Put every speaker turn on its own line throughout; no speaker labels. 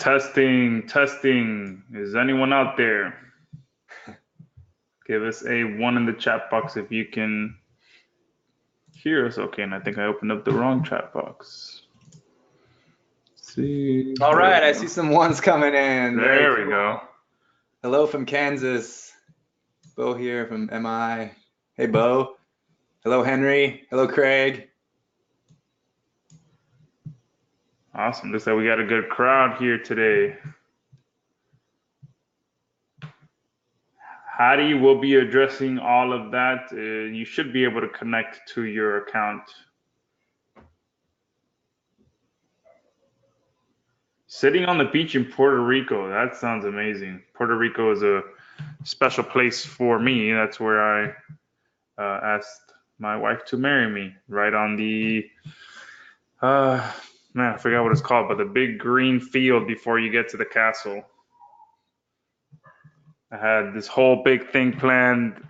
Testing, testing. Is anyone out there? Give us a 1 in the chat box if you can hear us okay. And I think I opened up the wrong chat box. Let's see.
All right, I see some ones coming in.
There we go.
Hello from Kansas. Bo here from MI. Hey, Bo. Hello, Henry. Hello, Craig.
Awesome. Looks like we got a good crowd here today. Hattie will be addressing all of that. You should be able to connect to your account. Sitting on the beach in Puerto Rico, that sounds amazing. Puerto Rico is a special place for me. That's where I asked my wife to marry me, right on the, man, I forgot what it's called, but the big green field before you get to the castle. I had this whole big thing planned.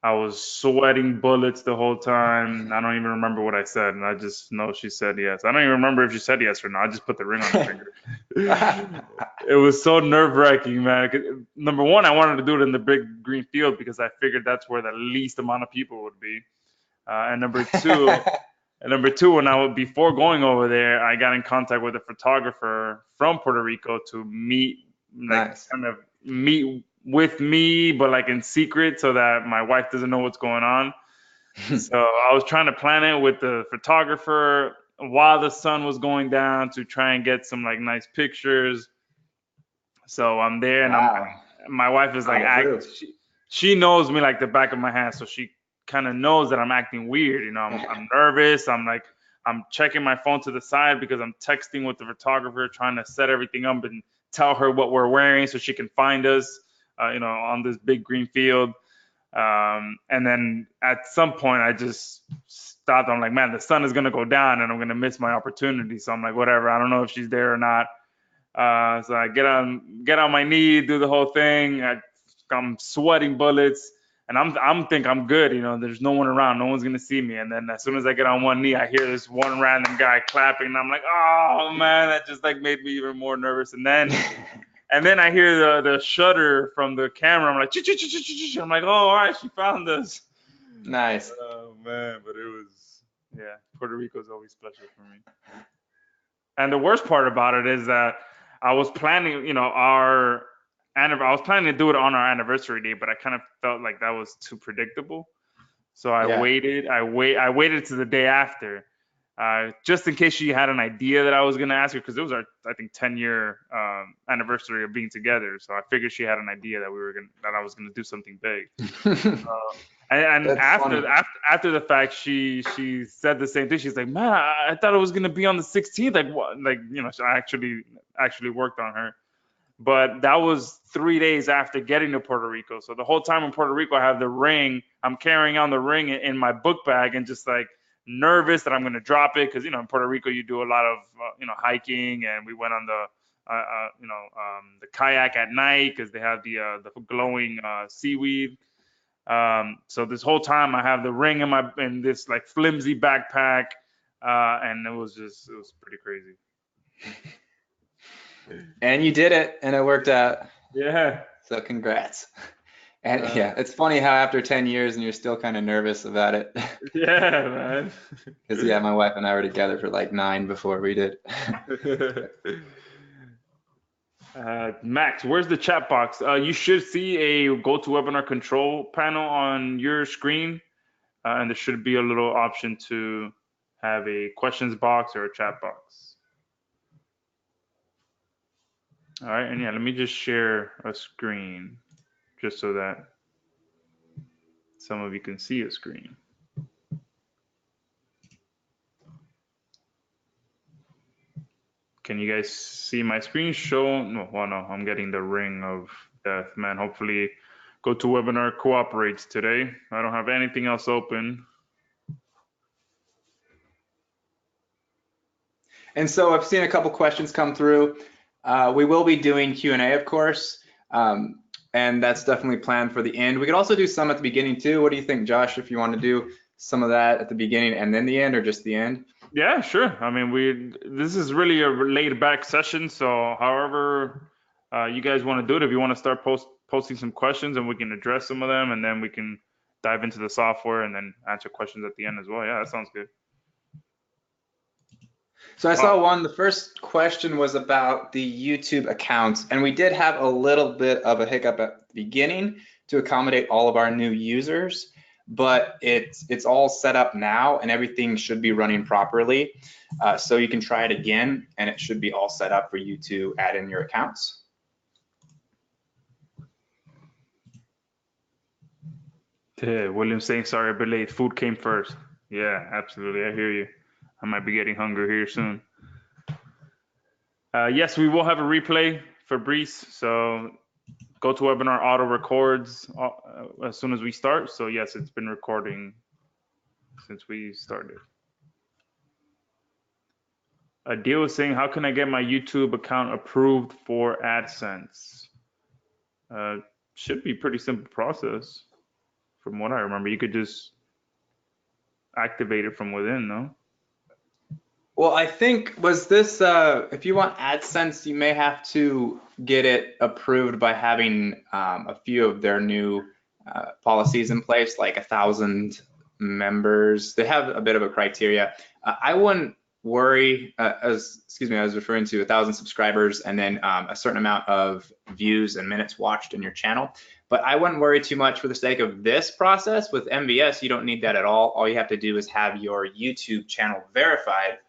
I was sweating bullets the whole time. I don't even remember what I said, and I just know she said yes. I don't even remember if she said yes or not. I just put the ring on her finger. It was so nerve-wracking, man. 'Cause, number one, I wanted to do it in the big green field because I figured that's where the least amount of people would be. And number two, before going over there, I got in contact with a photographer from Puerto Rico to meet,
Nice.
kind of meet with me, but like in secret, so that my wife doesn't know what's going on. So I was trying to plan it with the photographer while the sun was going down to try and get some like nice pictures. So I'm there, and
Wow.
my wife is like, she knows me like the back of my hand, so she kind of knows that I'm acting weird. You know, I'm nervous. I'm checking my phone to the side because I'm texting with the photographer, trying to set everything up and tell her what we're wearing so she can find us, on this big green field. And then at some point I just stopped. I'm like, man, the sun is going to go down and I'm going to miss my opportunity. So I'm like, whatever. I don't know if she's there or not. So I get on my knee, do the whole thing. I'm sweating bullets. And I'm think I'm good, there's no one around, no one's gonna see me. And then as soon as I get on one knee, I hear this one random guy clapping, and I'm like, oh man, that just like made me even more nervous. And then I hear the shutter from the camera. I'm like, ch-ch-ch-ch-ch-ch. I'm like, oh, all right, she found us.
Nice.
Oh man, but it was, yeah, Puerto Rico is always special for me. And the worst part about it is that I was planning, I was planning to do it on our anniversary day, but I kind of felt like that was too predictable. So I waited to the day after, just in case she had an idea that I was going to ask her, because it was our, I think, 10-year anniversary of being together. So I figured she had an idea that I was going to do something big. And after the fact, she said the same thing. She's like, man, I thought it was going to be on the 16th. Like what? Like, so I actually worked on her. But that was 3 days after getting to Puerto Rico. So the whole time in Puerto Rico, I have the ring. I'm carrying on the ring in my book bag and just like nervous that I'm going to drop it. Because, in Puerto Rico, you do a lot of, hiking. And we went on the kayak at night because they have the glowing seaweed. So this whole time I have the ring in this like flimsy backpack. And it was pretty crazy.
And you did it, and it worked out.
Yeah.
So congrats. And yeah, it's funny how after 10 years and you're still kind of nervous about it.
Yeah, man.
Because my wife and I were together for like 9 before we did.
Max, where's the chat box? You should see a GoToWebinar control panel on your screen, and there should be a little option to have a questions box or a chat box. All right, and yeah, let me just share a screen just so that some of you can see a screen. Can you guys see my screen show? No, I'm getting the ring of death, man. Hopefully GoToWebinar cooperates today. I don't have anything else open.
And so I've seen a couple questions come through. We will be doing Q&A, of course, and that's definitely planned for the end. We could also do some at the beginning too. What do you think, Josh, if you want to do some of that at the beginning and then the end, or just the end?
Yeah, sure. I mean, this is really a laid back session, so however you guys want to do it, if you want to start posting some questions and we can address some of them, and then we can dive into the software and then answer questions at the end as well. Yeah, that sounds good.
So I
Oh,
saw one, the first question was about the YouTube accounts, and we did have a little bit of a hiccup at the beginning to accommodate all of our new users, but it's all set up now and everything should be running properly. So you can try it again and it should be all set up for you to add in your accounts.
yeah, William saying sorry, but late. Food came first. Yeah, absolutely. I hear you. I might be getting hungry here soon. Yes, we will have a replay, Fabrice. So GoToWebinar auto records as soon as we start. So yes, it's been recording since we started. Deal is saying, how can I get my YouTube account approved for AdSense? Should be pretty simple process. From what I remember, you could just activate it from within, no?
Well, I think was this, if you want AdSense, you may have to get it approved by having a few of their new policies in place, like 1,000 members. They have a bit of a criteria. I wouldn't worry, I was referring to 1,000 subscribers and then a certain amount of views and minutes watched in your channel. But I wouldn't worry too much for the sake of this process. With MVS, you don't need that at all. All you have to do is have your YouTube channel verified.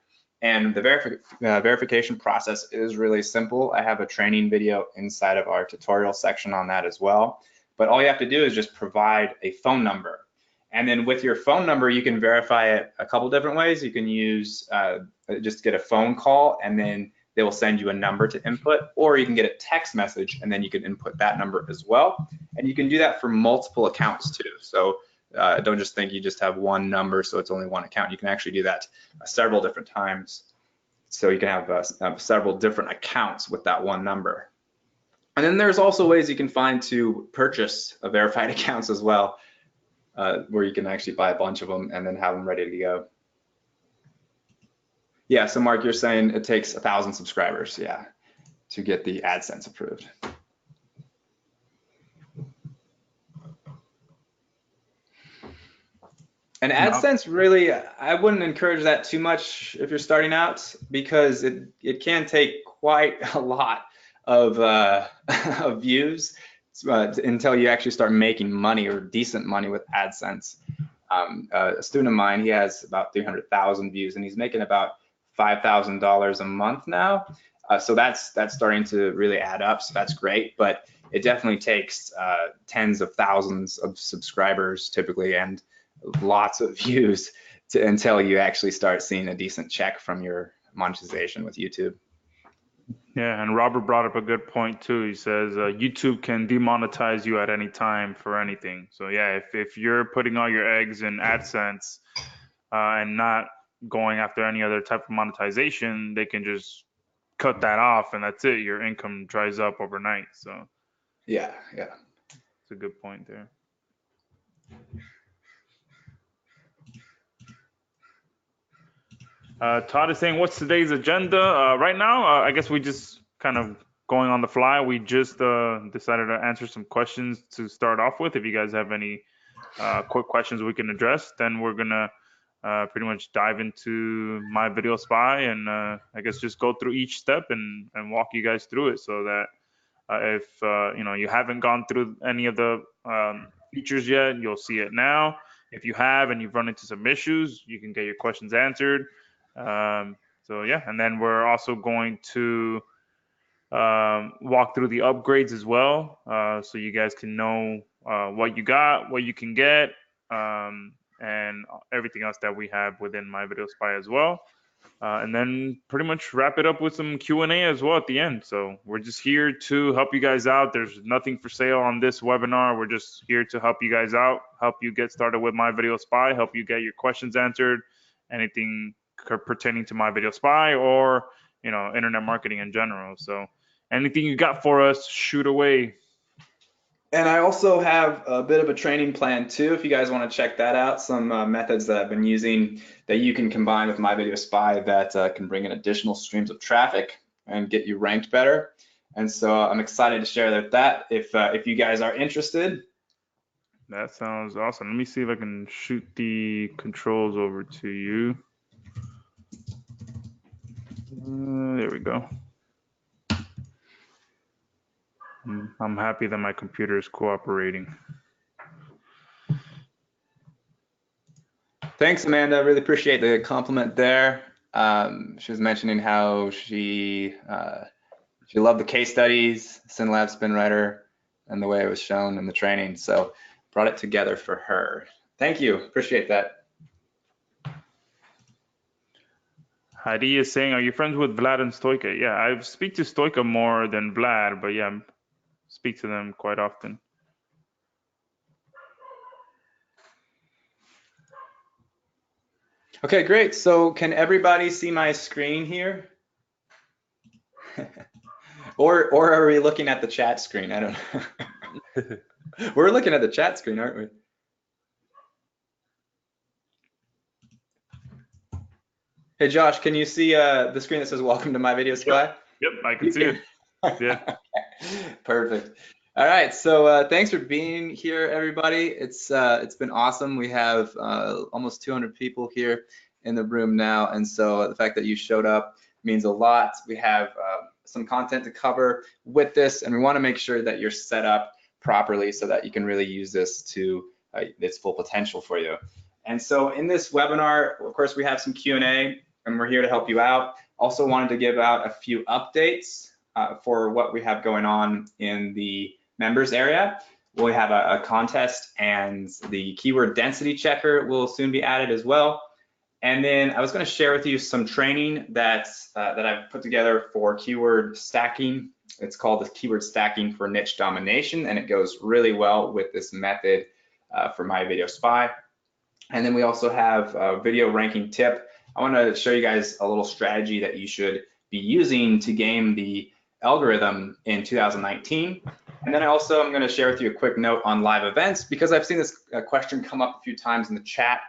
And the verification process is really simple. I have a training video inside of our tutorial section on that as well. But all you have to do is just provide a phone number. And then with your phone number, you can verify it a couple different ways. You can use just get a phone call and then they will send you a number to input, or you can get a text message and then you can input that number as well. And you can do that for multiple accounts too. So don't just think you just have one number, so it's only one account. You can actually do that several different times. So you can have several different accounts with that one number. And then there's also ways you can find to purchase verified accounts as well, where you can actually buy a bunch of them and then have them ready to go. Yeah, so Mark, you're saying it takes 1,000 subscribers, yeah, to get the AdSense approved. And AdSense, really, I wouldn't encourage that too much if you're starting out, because it can take quite a lot of, of views until you actually start making money or decent money with AdSense. A student of mine, he has about 300,000 views and he's making about $5,000 a month now. So that's starting to really add up. So that's great, but it definitely takes tens of thousands of subscribers typically and lots of views until you actually start seeing a decent check from your monetization with YouTube.
Yeah, and Robert brought up a good point too. He says YouTube can demonetize you at any time for anything. So yeah, if you're putting all your eggs in AdSense and not going after any other type of monetization, they can just cut that off and that's it. Your income dries up overnight. So
yeah,
it's a good point there. Todd is saying, what's today's agenda? Right now, I guess we just kind of going on the fly. We just decided to answer some questions to start off with. If you guys have any quick questions we can address, then we're going to pretty much dive into MyVideoSpy and I guess just go through each step and walk you guys through it so that if you haven't gone through any of the features yet, you'll see it now. If you have and you've run into some issues, you can get your questions answered. So yeah, and then we're also going to walk through the upgrades as well, so you guys can know what you got, what you can get, and everything else that we have within MyVideoSpy as well. And then pretty much wrap it up with some Q&A as well at the end. So we're just here to help you guys out. There's nothing for sale on this webinar. We're just here to help you guys out, help you get started with MyVideoSpy, help you get your questions answered, anything pertaining to MyVideoSpy or internet marketing in general. So anything you got for us, shoot away.
And I also have a bit of a training plan too, if you guys want to check that out. Some methods that I've been using that you can combine with MyVideoSpy that can bring in additional streams of traffic and get you ranked better. And so I'm excited to share that if you guys are interested.
That sounds awesome. Let me see if I can shoot the controls over to you. There we go. I'm happy that my computer is cooperating.
Thanks, Amanda. I really appreciate the compliment there. She was mentioning how she loved the case studies, SynLab SpinWriter, and the way it was shown in the training. So brought it together for her. Thank you. Appreciate that.
Heidi is saying, are you friends with Vlad and Stoika? Yeah, I speak to Stoika more than Vlad, but yeah, speak to them quite often.
Okay, great. So can everybody see my screen here? or are we looking at the chat screen? I don't know. We're looking at the chat screen, aren't we? Hey, Josh, can you see the screen that says welcome to MyVideoSpy?
Yep, I can see it. Yeah.
Perfect. All right, so thanks for being here, everybody. It's been awesome. We have almost 200 people here in the room now, and so the fact that you showed up means a lot. We have some content to cover with this, and we want to make sure that you're set up properly so that you can really use this to its full potential for you. And so in this webinar, of course, we have some Q&A, and we're here to help you out. Also wanted to give out a few updates for what we have going on in the members area. We have a contest, and the keyword density checker will soon be added as well. And then I was going to share with you some training that I've put together for keyword stacking. It's called the keyword stacking for niche domination, and it goes really well with this method for MyVideoSpy. And then we also have a video ranking tip. I want to show you guys a little strategy that you should be using to game the algorithm in 2019. And then I'm going to share with you a quick note on live events, because I've seen this question come up a few times in the chat,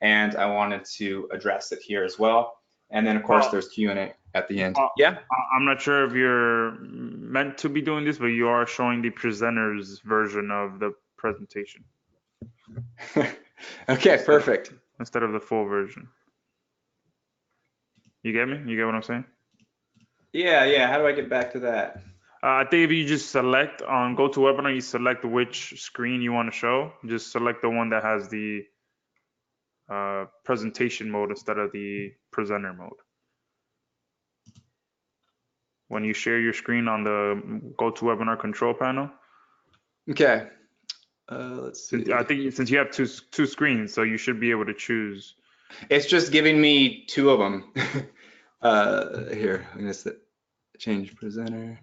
and I wanted to address it here as well. And then of course there's Q&A at the end. Yeah.
I'm not sure if you're meant to be doing this, but you are showing the presenter's version of the presentation.
Okay, perfect.
Instead of the full version. You get me? You get what I'm saying?
Yeah. How do I get back to that?
I think if you just select on GoToWebinar, you select which screen you want to show. Just select the one that has the presentation mode instead of the presenter mode. When you share your screen on the GoToWebinar control panel.
Okay. Let's see.
I think since you have two screens, so you should be able to choose.
It's just giving me two of them. Here, I'm gonna change presenter.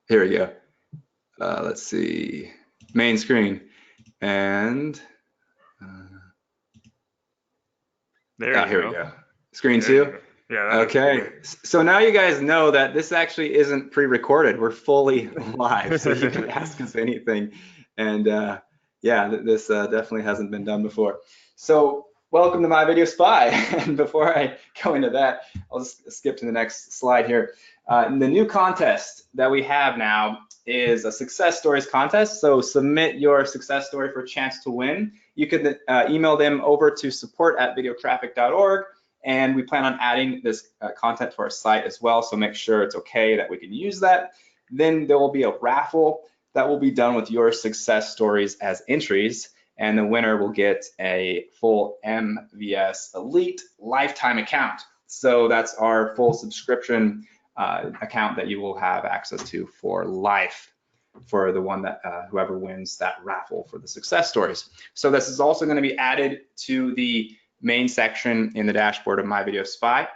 Here we go. Let's see, main screen, and here we go. Screen two.
Yeah.
Okay. So now you guys know that this actually isn't pre-recorded. We're fully live, so you can ask us anything. And yeah, this definitely hasn't been done before. So welcome to MyVideoSpy. And before I go into that, I'll just skip to the next slide here. The new contest that we have now is a success stories contest. So submit your success story for a chance to win. You can email them over to support@videotraffic.org. And we plan on adding this content to our site as well, so make sure it's okay that we can use that. Then there will be a raffle that will be done with your success stories as entries, and the winner will get a full MVS Elite lifetime account. So that's our full subscription account that you will have access to for life for the one that whoever wins that raffle for the success stories. So this is also going to be added to the main section in the dashboard of MyVideoSpy,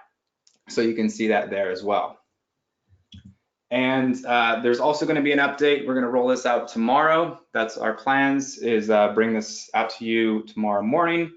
so you can see that there as well. And there's also going to be an update. We're going to roll this out tomorrow. That's our plans, is bring this out to you tomorrow morning.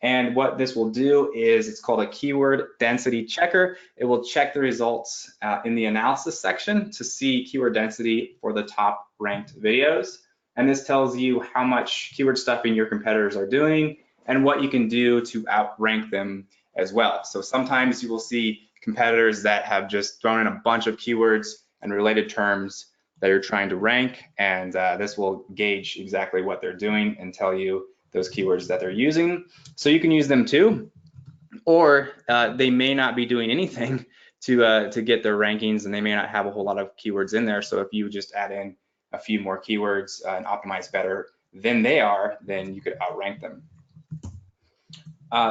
And what this will do is it's called a keyword density checker. It will check the results in the analysis section to see keyword density for the top ranked videos. And this tells you how much keyword stuffing your competitors are doing and what you can do to outrank them as well. So sometimes you will see competitors that have just thrown in a bunch of keywords and related terms that you're trying to rank, and this will gauge exactly what they're doing and tell you those keywords that they're using. So you can use them too, or they may not be doing anything to get their rankings, and they may not have a whole lot of keywords in there. So if you just add in a few more keywords and optimize better than they are, then you could outrank them.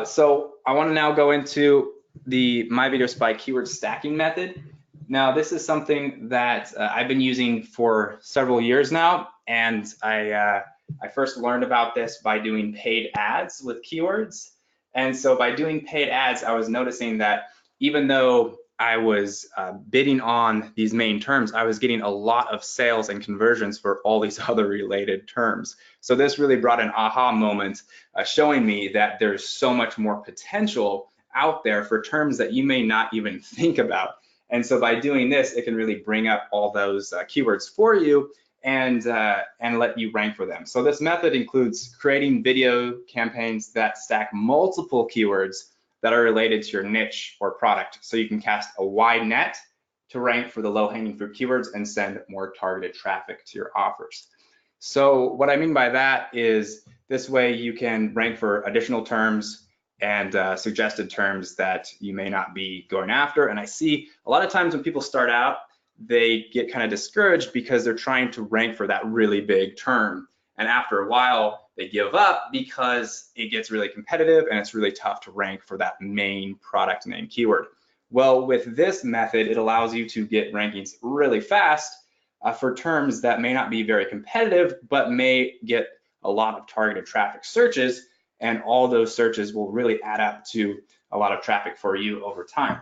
So I want to now go into the MyVideoSpy keyword stacking method. Now, this is something that I've been using for several years now, and I first learned about this by doing paid ads with keywords. And so by doing paid ads, I was noticing that even though I was bidding on these main terms, I was getting a lot of sales and conversions for all these other related terms. So this really brought an aha moment, showing me that there's so much more potential out there for terms that you may not even think about. And so by doing this, it can really bring up all those keywords for you and let you rank for them. So this method includes creating video campaigns that stack multiple keywords that are related to your niche or product. So you can cast a wide net to rank for the low-hanging fruit keywords and send more targeted traffic to your offers. So what I mean by that is this way you can rank for additional terms and suggested terms that you may not be going after. And I see a lot of times when people start out, they get kind of discouraged because they're trying to rank for that really big term. And after a while, they give up because it gets really competitive and it's really tough to rank for that main product name keyword. Well, with this method, it allows you to get rankings really fast for terms that may not be very competitive, but may get a lot of targeted traffic searches. And all those searches will really add up to a lot of traffic for you over time.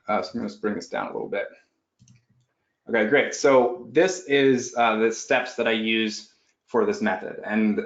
So I'm going to bring this down a little bit. Okay, great. So this is the steps that I use for this method. And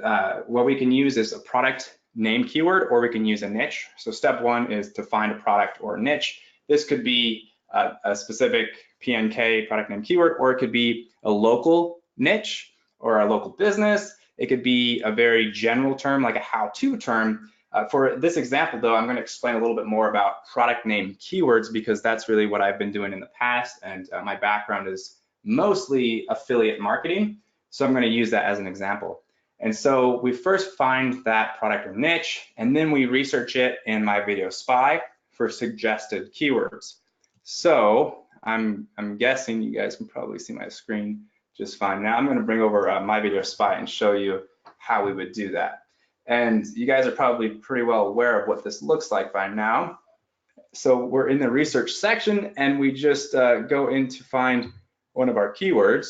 what we can use is a product name keyword, or we can use a niche. So step one is to find a product or a niche. This could be a specific PNK, product name keyword, or it could be a local niche or a local business. It could be a very general term, like a how-to term. For this example, though, I'm going to explain a little bit more about product name keywords because that's really what I've been doing in the past, and my background is mostly affiliate marketing, so I'm going to use that as an example. And so we first find that product or niche, and then we research it in MyVideoSpy for suggested keywords. So I'm guessing you guys can probably see my screen just fine. Now I'm going to bring over MyVideoSpy and show you how we would do that. And you guys are probably pretty well aware of what this looks like by now. So we're in the research section and we just go in to find one of our keywords.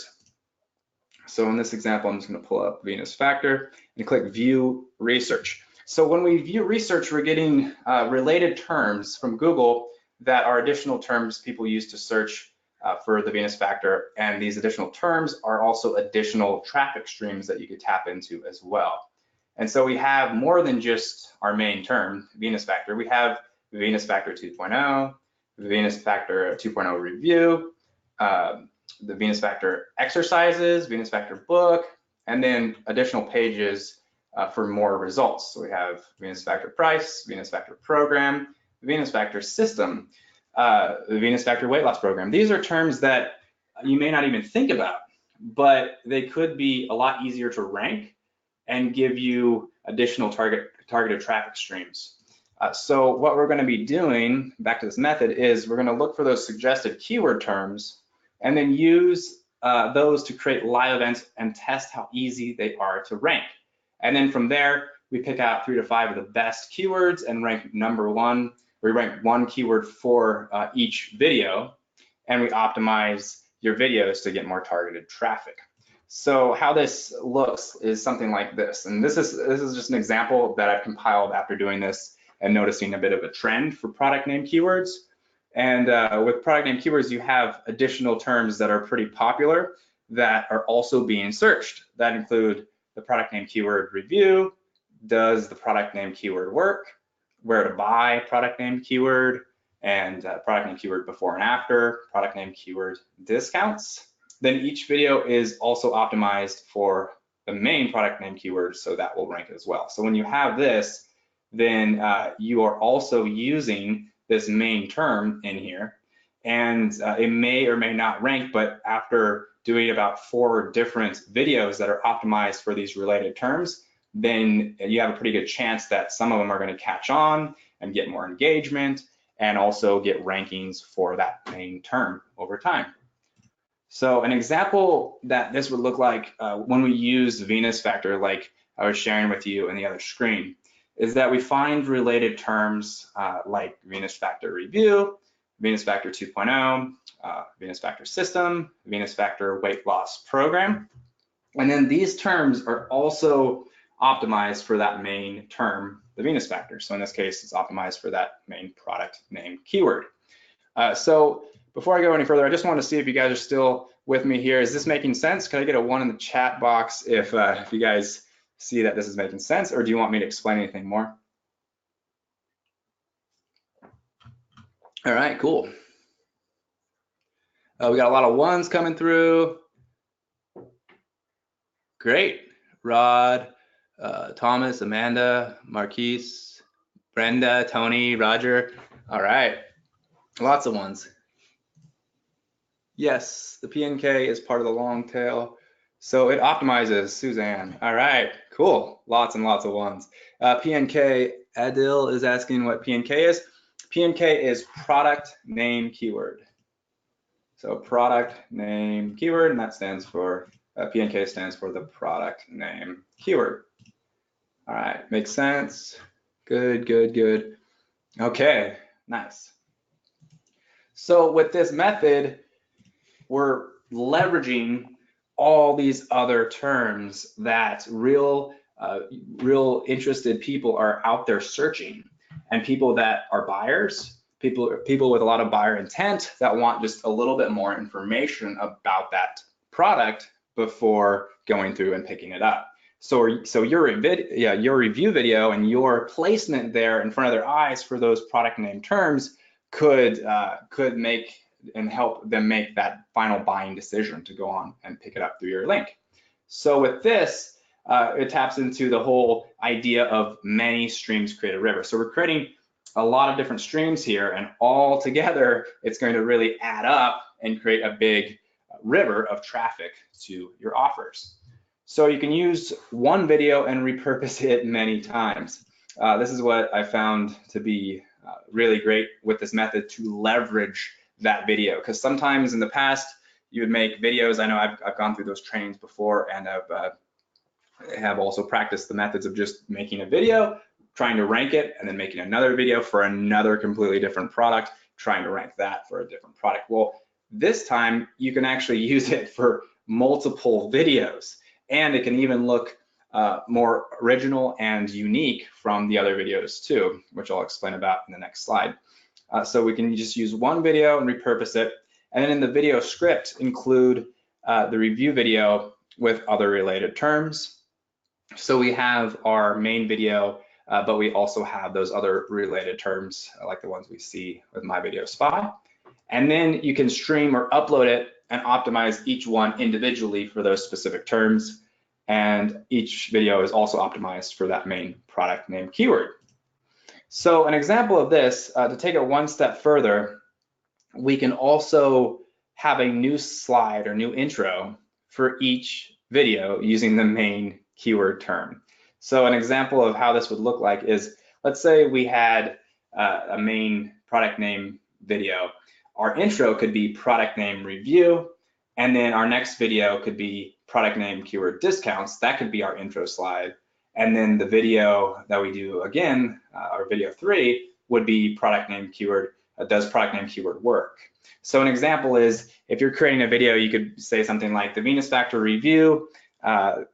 So in this example, I'm just going to pull up Venus Factor and click View Research. So when we view research, we're getting related terms from Google that are additional terms people use to search for the Venus Factor, and these additional terms are also additional traffic streams that you could tap into as well. And so we have more than just our main term, Venus Factor. We have Venus Factor 2.0, Venus Factor 2.0 review, the Venus Factor exercises, Venus Factor book, and then additional pages for more results. So we have Venus Factor price, Venus Factor program, Venus Factor system, the Venus Factor weight loss program. These are terms that you may not even think about, but they could be a lot easier to rank and give you additional targeted traffic streams. So what we're going to be doing, back to this method, is we're going to look for those suggested keyword terms and then use those to create live events and test how easy they are to rank. And then from there, we pick out 3 to 5 of the best keywords and rank number one. We rank one keyword for each video, and we optimize your videos to get more targeted traffic. So how this looks is something like this. And this is just an example that I've compiled after doing this and noticing a bit of a trend for product name keywords. And with product name keywords, you have additional terms that are pretty popular that are also being searched. That include the product name keyword review, does the product name keyword work, where to buy product name keyword, and product name keyword before and after, product name keyword discounts. Then each video is also optimized for the main product name keyword, so that will rank as well. So when you have this, then you are also using this main term in here, and it may or may not rank, but after doing about 4 different videos that are optimized for these related terms, then you have a pretty good chance that some of them are going to catch on and get more engagement and also get rankings for that main term over time. So an example that this would look like when we use Venus Factor, like I was sharing with you in the other screen, is that we find related terms like Venus Factor Review, Venus Factor 2.0, Venus Factor System, Venus Factor Weight Loss Program. And then these terms are also optimized for that main term, the Venus Factor. So in this case, it's optimized for that main product name keyword. So before I go any further, I just want to see if you guys are still with me here. Is this making sense? Can I get a 1 in the chat box if you guys see that this is making sense, or do you want me to explain anything more? All right, cool. We got a lot of 1s coming through. Great. Rod, Thomas, Amanda, Marquise, Brenda, Tony, Roger. All right, lots of 1s. Yes, the PNK is part of the long tail, so it optimizes. Suzanne. All right, cool. Lots and lots of 1s. PNK, Adil is asking what PNK is. PNK is product name keyword. So product name keyword, and that stands for, PNK stands for the product name keyword. All right, makes sense. Good, good, good. Okay, nice. So with this method, we're leveraging all these other terms that real interested people are out there searching, and people that are buyers, people with a lot of buyer intent that want just a little bit more information about that product before going through and picking it up. So your review video and your placement there in front of their eyes for those product name terms could make and help them make that final buying decision to go on and pick it up through your link. So with this, it taps into the whole idea of many streams create a river. So we're creating a lot of different streams here, and all together, it's going to really add up and create a big river of traffic to your offers. So you can use one video and repurpose it many times. This is what I found to be really great with this method, to leverage that video, because sometimes in the past you would make videos. I know I've gone through those trainings before, and have also practiced the methods of just making a video, trying to rank it, and then making another video for another completely different product, trying to rank that for a different product. Well, this time you can actually use it for multiple videos, and it can even look more original and unique from the other videos too, which I'll explain about in the next slide. So we can just use one video and repurpose it, and then in the video script include the review video with other related terms. So we have our main video, but we also have those other related terms like the ones we see with MyVideoSpy. And then you can stream or upload it and optimize each one individually for those specific terms. And each video is also optimized for that main product name keyword. So an example of this, to take it one step further, we can also have a new slide or new intro for each video using the main keyword term. So an example of how this would look like is, let's say we had a main product name video. Our intro could be product name review, and then our next video could be product name keyword discounts. That could be our intro slide. And then the video that we do again, our video 3, would be product name keyword, does product name keyword work? So an example is, if you're creating a video, you could say something like the Venus Factor review.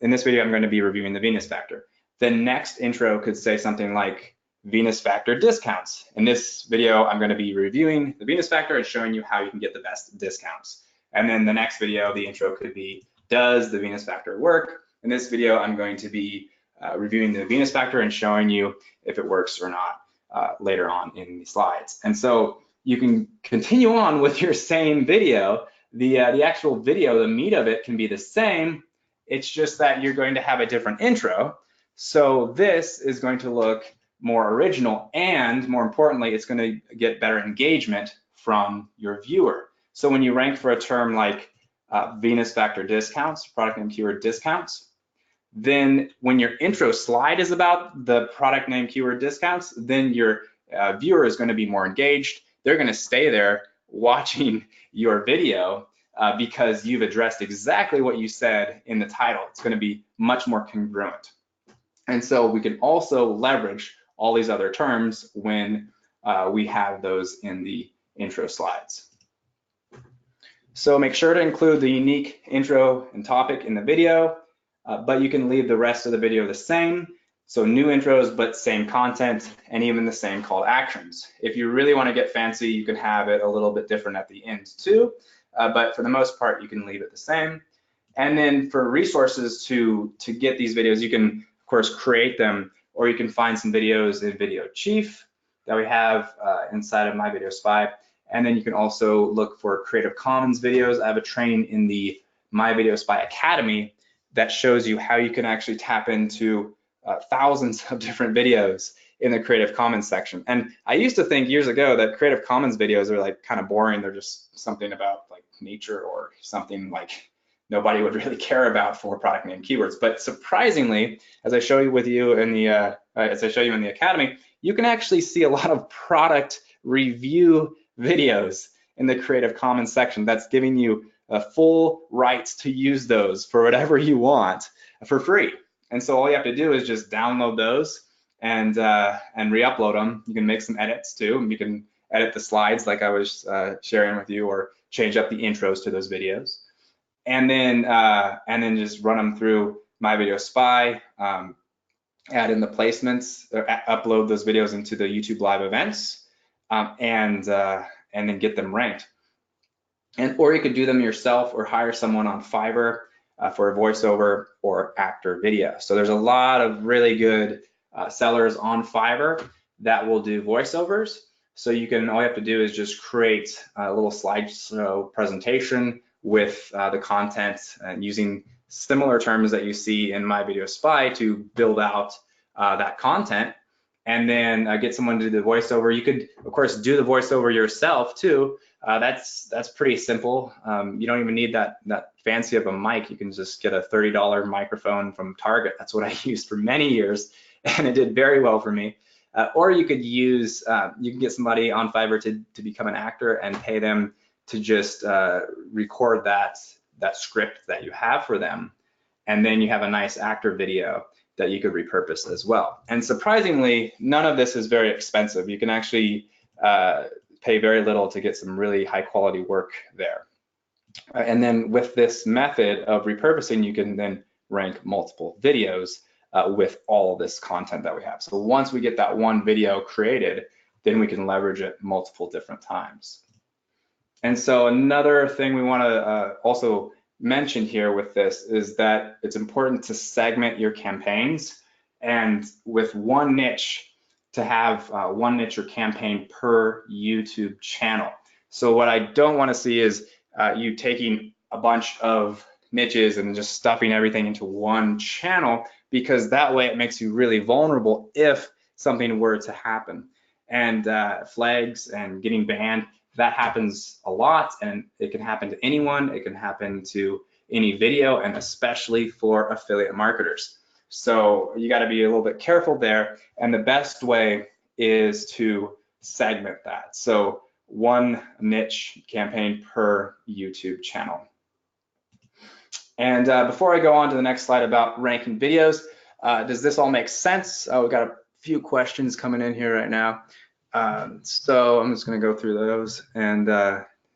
In this video, I'm going to be reviewing the Venus Factor. The next intro could say something like Venus Factor discounts. In this video, I'm going to be reviewing the Venus Factor and showing you how you can get the best discounts. And then the next video, the intro could be, does the Venus Factor work? In this video, I'm going to be reviewing the Venus factor and showing you if it works or not later on in the slides. And so you can continue on with your same video. The actual video, the meat of it can be the same. It's just that you're going to have a different intro. So this is going to look more original, and more importantly, it's going to get better engagement from your viewer. So when you rank for a term like Venus factor discounts, product name keyword discounts, then when your intro slide is about the product name keyword discounts, then your viewer is going to be more engaged. They're going to stay there watching your video because you've addressed exactly what you said in the title. It's going to be much more congruent. And so we can also leverage all these other terms when we have those in the intro slides. So make sure to include the unique intro and topic in the video, but you can leave the rest of the video the same. So new intros, but same content, and even the same call to actions. If you really want to get fancy, you can have it a little bit different at the end too, but for the most part, you can leave it the same. And then for resources to get these videos, you can, of course, create them, or you can find some videos in Video Chief that we have inside of MyVideoSpy. And then you can also look for Creative Commons videos. I have a training in the MyVideoSpy Academy that shows you how you can actually tap into thousands of different videos in the Creative Commons section. And I used to think years ago that Creative Commons videos are like kind of boring. They're just something about like nature or something like nobody would really care about for product name keywords. But surprisingly, as I show you in the Academy, you can actually see a lot of product review videos in the Creative Commons section that's giving you full rights to use those for whatever you want for free. And so all you have to do is just download those and re-upload them. You can make some edits too, and you can edit the slides like I was sharing with you, or change up the intros to those videos, and then just run them through MyVideoSpy, add in the placements, or upload those videos into the YouTube live events, and then get them ranked. Or you could do them yourself or hire someone on Fiverr for a voiceover or actor video. So there's a lot of really good sellers on Fiverr that will do voiceovers. So all you have to do is just create a little slideshow presentation with the content and using similar terms that you see in MyVideoSpy to build out that content, and then get someone to do the voiceover. You could, of course, do the voiceover yourself too. That's pretty simple. You don't even need that fancy of a mic. You can just get a $30 microphone from Target. That's what I used for many years, and it did very well for me. Or you could use, you can get somebody on Fiverr to become an actor and pay them to just record that script that you have for them, and then you have a nice actor video that you could repurpose as well. And surprisingly, none of this is very expensive. You can actually pay very little to get some really high quality work there. And then with this method of repurposing, you can then rank multiple videos with all this content that we have. So once we get that one video created, then we can leverage it multiple different times. And so another thing we want to also mention here with this is that it's important to segment your campaigns, and with one niche, to have one niche or campaign per YouTube channel. So what I don't want to see is you taking a bunch of niches and just stuffing everything into one channel, because that way it makes you really vulnerable if something were to happen. And flags and getting banned, that happens a lot, and it can happen to anyone. It can happen to any video, and especially for affiliate marketers. So you got to be a little bit careful there, and the best way is to segment that. So one niche campaign per YouTube channel. And before I go on to the next slide about ranking videos, does this all make sense? We've got a few questions coming in here right now. So I'm just going to go through those, and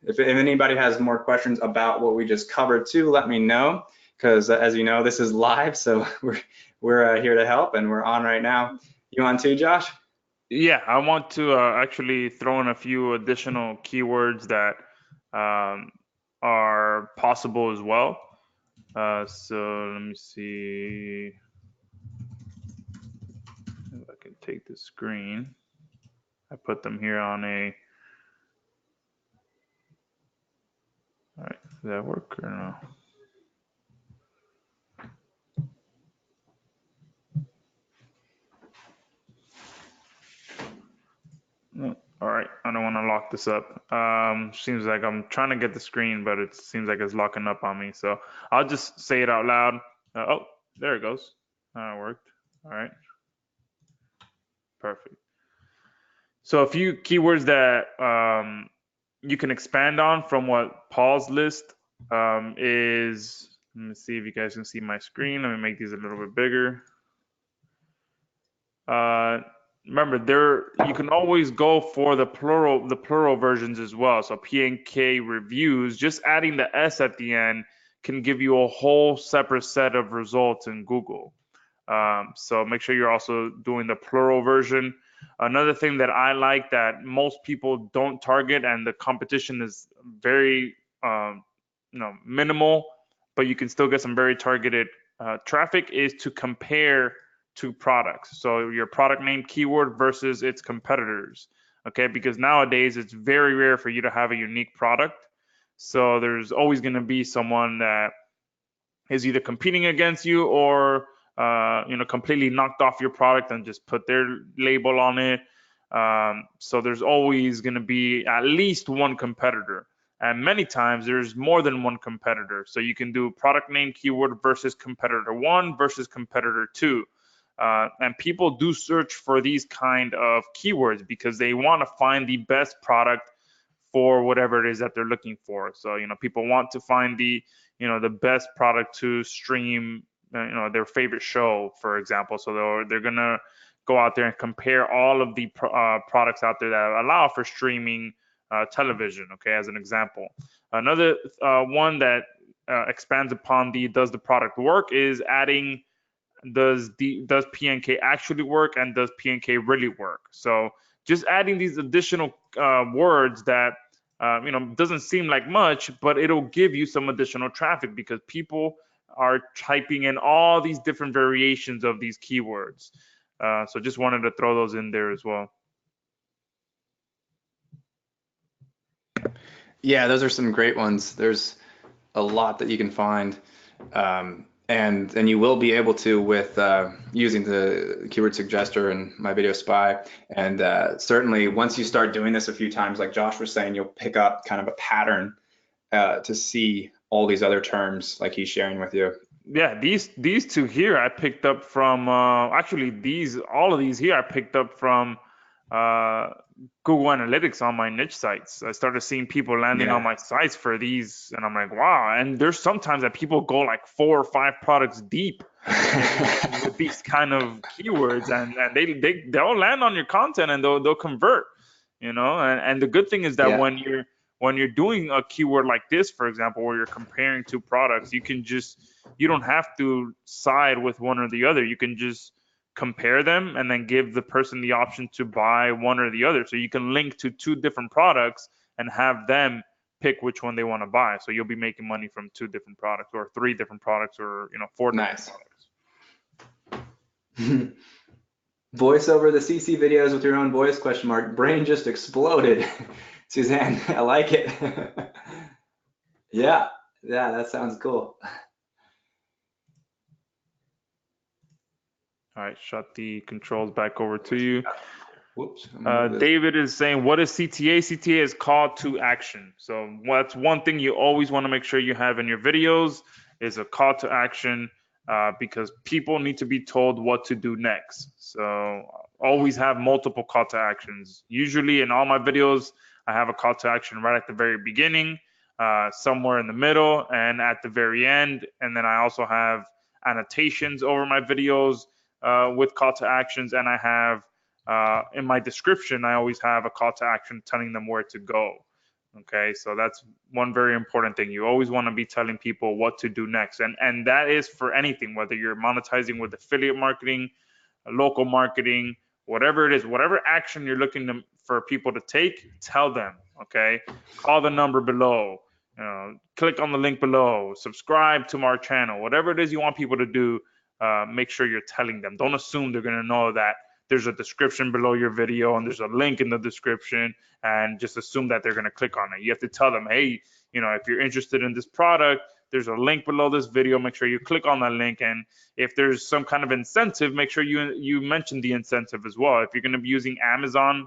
if anybody has more questions about what we just covered too, let me know, because as you know, this is live, so we're here to help, and we're on right now. You on too, Josh?
Yeah, I want to actually throw in a few additional keywords that are possible as well. So let me see. take the screen. I put them here on a. All right, does that work or no? No. All right, I don't want to lock this up. Seems like I'm trying to get the screen, but it seems like it's locking up on me. So I'll just say it out loud. Oh, there it goes. It worked. All right, perfect. So a few keywords that you can expand on from what Paul's list is. Let me see if you guys can see my screen. Let me make these a little bit bigger. Remember, you can always go for the plural versions as well. So P&K reviews, just adding the S at the end can give you a whole separate set of results in Google. So make sure you're also doing the plural version. Another thing that I like that most people don't target, and the competition is very minimal, but you can still get some very targeted traffic, is to compare two products. So your product name keyword versus its competitors. Okay, because nowadays it's very rare for you to have a unique product. So there's always going to be someone that is either competing against you or completely knocked off your product and just put their label on it. So there's always going to be at least one competitor. And many times there's more than one competitor. So you can do product name keyword versus competitor 1 versus competitor 2. And people do search for these kind of keywords because they want to find the best product for whatever it is that they're looking for. So, people want to find the best product to stream, their favorite show, for example. So they're going to go out there and compare all of the products out there that allow for streaming television, okay, as an example. Another one that expands upon the does the product work is adding does P&K actually work and does P&K really work. So just adding these additional words that doesn't seem like much, but it'll give you some additional traffic because people are typing in all these different variations of these keywords. So just wanted to throw those in there as well.
Yeah, those are some great ones. There's a lot that you can find. And you will be able to with using the keyword suggester and MyVideoSpy. And certainly once you start doing this a few times, like Josh was saying, you'll pick up kind of a pattern to see all these other terms like he's sharing with you.
Yeah, these two here I picked up from actually all of these here I picked up from Google Analytics on my niche sites. I started seeing people landing on my sites for these, and I'm like, wow. And there's sometimes that people go like 4 or 5 products deep with these kind of keywords, and they'll land on your content and they'll convert, And the good thing is that when you're doing a keyword like this, for example, where you're comparing 2 products, you don't have to side with one or the other. You can just compare them and then give the person the option to buy one or the other. So you can link to 2 different products and have them pick which one they want to buy. So you'll be making money from 2 different products or 3 different products or 4 different
products. Voice over the CC videos with your own voice ? Brain just exploded. Suzanne, I like it. Yeah, that sounds cool.
All right, shut the controls back over to you.
Whoops.
David is saying, what is CTA? CTA is call to action. So that's one thing you always want to make sure you have in your videos is a call to action because people need to be told what to do next. So always have multiple call to actions. Usually in all my videos, I have a call to action right at the very beginning, somewhere in the middle, and at the very end. And then I also have annotations over my videos with call to actions, and I have in my description, I always have a call to action telling them where to go. Okay, so that's one very important thing. You always want to be telling people what to do next, and that is for anything, whether you're monetizing with affiliate marketing, local marketing, whatever it is, whatever action you're looking for people to take, tell them. Okay, call the number below, click on the link below, subscribe to our channel, whatever it is you want people to do. Make sure you're telling them. Don't assume they're going to know that there's a description below your video and there's a link in the description, and just assume that they're going to click on it. You have to tell them, hey, if you're interested in this product, there's a link below this video. Make sure you click on that link. And if there's some kind of incentive, make sure you mention the incentive as well. If you're going to be using Amazon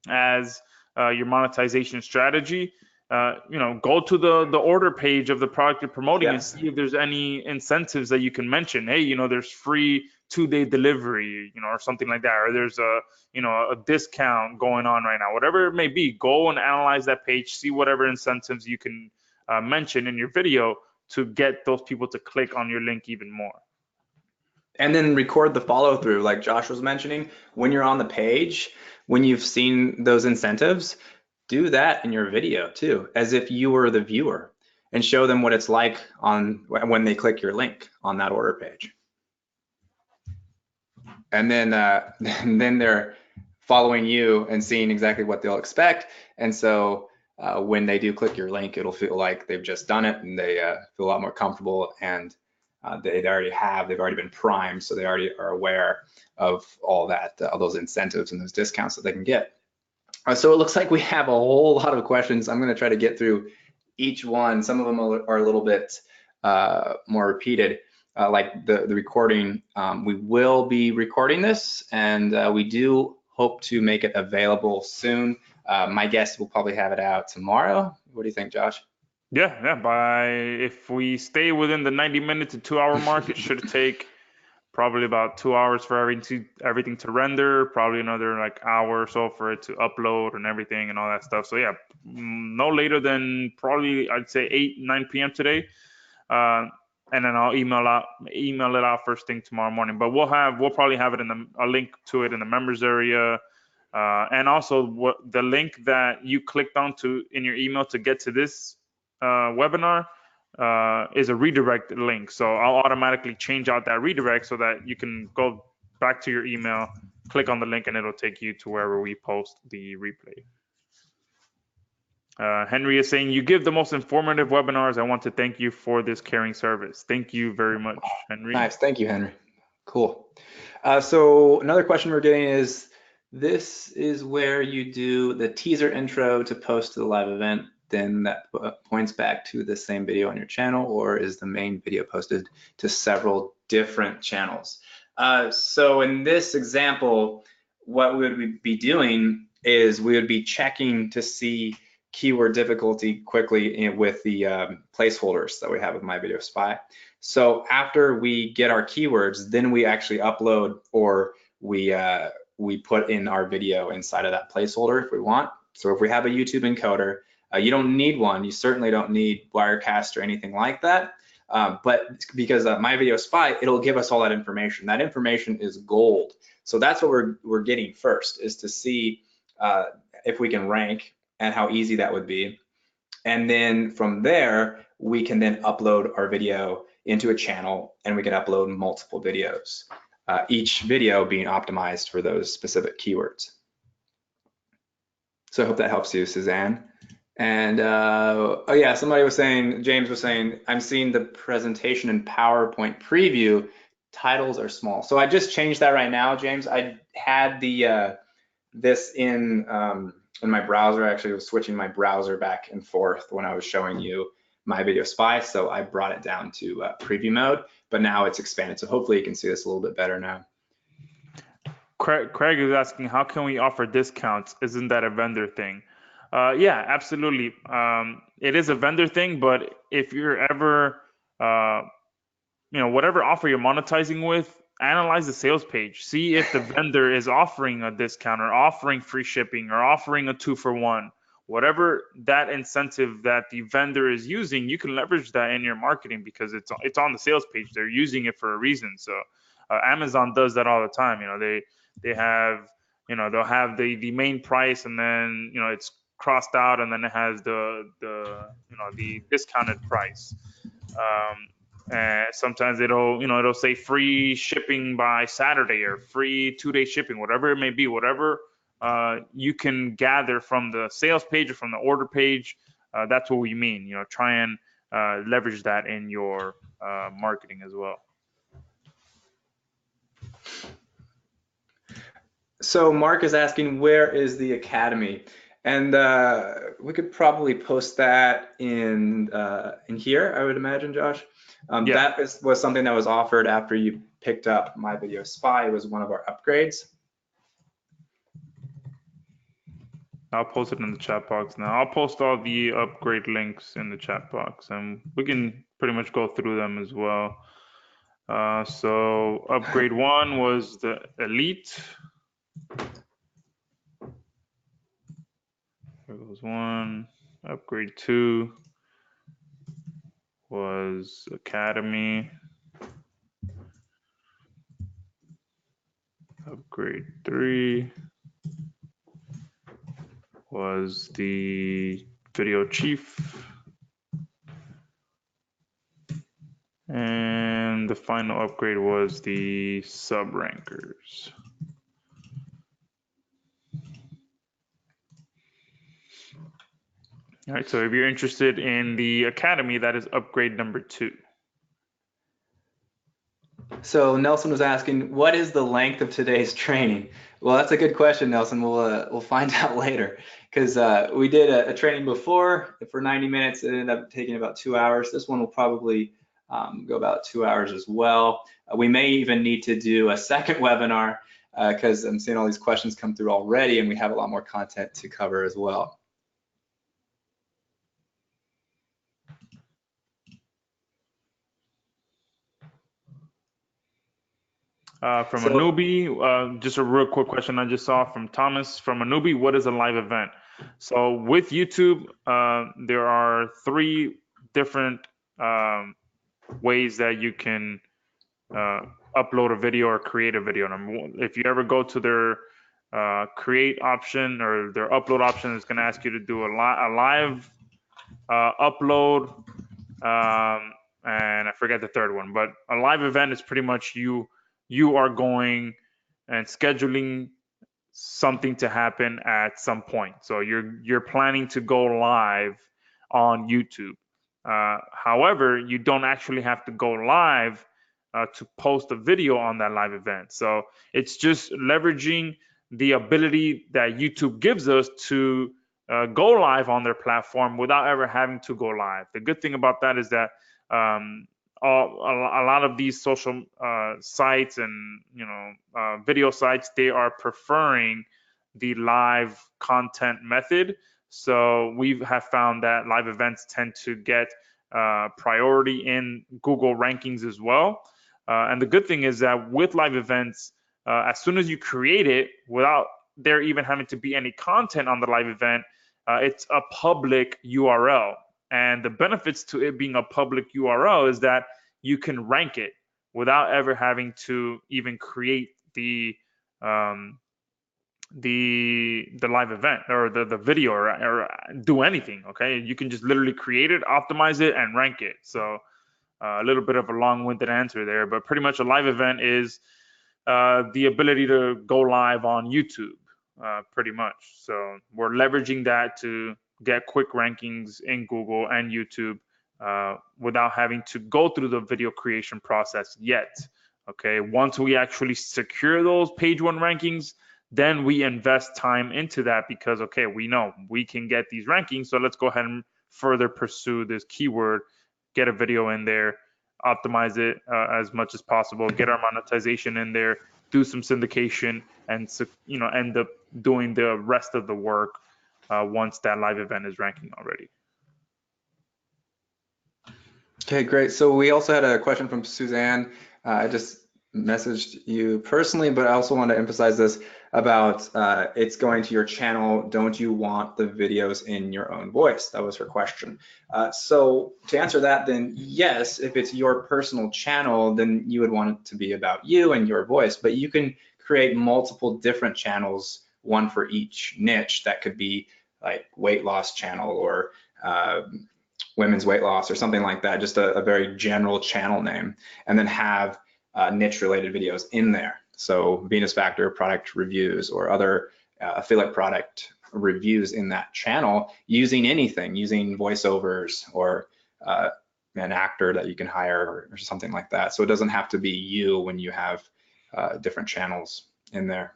as your monetization strategy, go to the order page of the product you're promoting and see if there's any incentives that you can mention. Hey, there's free 2-day delivery, or something like that, or there's a discount going on right now, whatever it may be. Go and analyze that page, see whatever incentives you can mention in your video to get those people to click on your link even more.
And then record the follow through, like Josh was mentioning. When you're on the page, when you've seen those incentives, do that in your video too, as if you were the viewer, and show them what it's like when they click your link on that order page. And then then they're following you and seeing exactly what they'll expect. And so when they do click your link, it'll feel like they've just done it, and they feel a lot more comfortable, and they've already been primed, so they already are aware of all that, all those incentives and those discounts that they can get. So it looks like we have a whole lot of questions. I'm going to try to get through each one. Some of them are a little bit more repeated, like the recording. We will be recording this, and we do hope to make it available soon. My guess, we'll probably have it out tomorrow. What do you think, Josh?
Yeah. If we stay within the 90-minute to 2-hour mark, it should take probably about 2 hours for everything to render, probably another like hour or so for it to upload and everything and all that stuff. So yeah, no later than probably, I'd say 8-9 p.m. today. And then I'll email it out first thing tomorrow morning. But we'll probably have it a link to it in the members area. And also the link that you clicked on in your email to get to this webinar is a redirect link. So I'll automatically change out that redirect so that you can go back to your email, click on the link, and it'll take you to wherever we post the replay. Henry is saying, you give the most informative webinars. I want to thank you for this caring service. Thank you very much, Henry.
Nice. Thank you, Henry. Cool. So another question we're getting is, this is where you do the teaser intro to post to the live event, then that points back to the same video on your channel, or is the main video posted to several different channels? So in this example, what we would be doing is we would be checking to see keyword difficulty quickly with the placeholders that we have with MyVideoSpy. So after we get our keywords, then we actually upload, or we put in our video inside of that placeholder if we want. So if we have a YouTube encoder, you don't need one. You certainly don't need Wirecast or anything like that. But because MyVideoSpy, it'll give us all that information. That information is gold. So that's what we're getting first, is to see if we can rank and how easy that would be. And then from there, we can then upload our video into a channel, and we can upload multiple videos, each video being optimized for those specific keywords. So I hope that helps you, Suzanne. And oh yeah, James was saying, I'm seeing the presentation in PowerPoint preview, titles are small. So I just changed that right now, James. I had this in my browser. Actually, I was switching my browser back and forth when I was showing you MyVideoSpy, so I brought it down to preview mode, but now it's expanded, so hopefully you can see this a little bit better now.
Craig is asking, how can we offer discounts? Isn't that a vendor thing? Yeah, absolutely. It is a vendor thing, but if you're ever, whatever offer you're monetizing with, analyze the sales page. See if the vendor is offering a discount, or offering free shipping, or offering a 2-for-1. Whatever that incentive that the vendor is using, you can leverage that in your marketing, because it's on the sales page. They're using it for a reason. So Amazon does that all the time. They have, they'll have the main price, and then it's crossed out, and then it has the discounted price. And sometimes it'll say free shipping by Saturday, or free 2-day shipping, whatever it may be, whatever you can gather from the sales page or from the order page. That's what we mean. Try and leverage that in your marketing as well.
So Mark is asking, where is the academy? And we could probably post that in here, I would imagine, Josh.
Yeah,
Was something that was offered after you picked up MyVideoSpy. It was one of our upgrades.
I'll post it in the chat box now. I'll post all the upgrade links in the chat box, and we can pretty much go through them as well. So upgrade 1 was the Elite. There goes 1. Upgrade 2 was Academy. Upgrade 3 was the Video Chief. And the final upgrade was the Sub Rankers. All right, so if you're interested in the Academy, that is upgrade number 2.
So Nelson was asking, what is the length of today's training? Well, that's a good question, Nelson. We'll find out later, because we did a training before for 90 minutes. It ended up taking about 2 hours. This one will probably go about 2 hours as well. We may even need to do a second webinar, because I'm seeing all these questions come through already, and we have a lot more content to cover as well.
From a newbie, just a real quick question I just saw from Thomas. From a newbie, what is a live event? So with YouTube, there are 3 different ways that you can upload a video or create a video. Number 1, if you ever go to their create option or their upload option, it's going to ask you to do a live upload, and I forget the third one, but a live event is pretty much you are going and scheduling something to happen at some point. So you're planning to go live on YouTube. However, you don't actually have to go live to post a video on that live event. So it's just leveraging the ability that YouTube gives us to go live on their platform without ever having to go live. The good thing about that is that a lot of these social sites and video sites, they are preferring the live content method. So we have found that live events tend to get priority in Google rankings as well. And the good thing is that with live events, as soon as you create it, without there even having to be any content on the live event, it's a public URL. And the benefits to it being a public URL is that you can rank it without ever having to even create the live event or the video or do anything. Okay, you can just literally create it, optimize it, and rank it. So a little bit of a long-winded answer there, but pretty much a live event is the ability to go live on YouTube, pretty much. So we're leveraging that to get quick rankings in Google and YouTube without having to go through the video creation process yet. Okay, once we actually secure those page 1 rankings, then we invest time into that because, okay, we know we can get these rankings, so let's go ahead and further pursue this keyword, get a video in there, optimize it as much as possible, get our monetization in there, do some syndication, and end up doing the rest of the work once that live event is ranking already.
Okay, great. So we also had a question from Suzanne. I just messaged you personally, but I also want to emphasize this about it's going to your channel. Don't you want the videos in your own voice? That was her question. So to answer that, then yes, if it's your personal channel, then you would want it to be about you and your voice, but you can create multiple different channels, one for each niche. That could be like weight loss channel or women's weight loss or something like that, just a very general channel name, and then have niche related videos in there. So Venus Factor product reviews or other affiliate product reviews in that channel using anything, using voiceovers or an actor that you can hire or something like that. So it doesn't have to be you when you have different channels in there.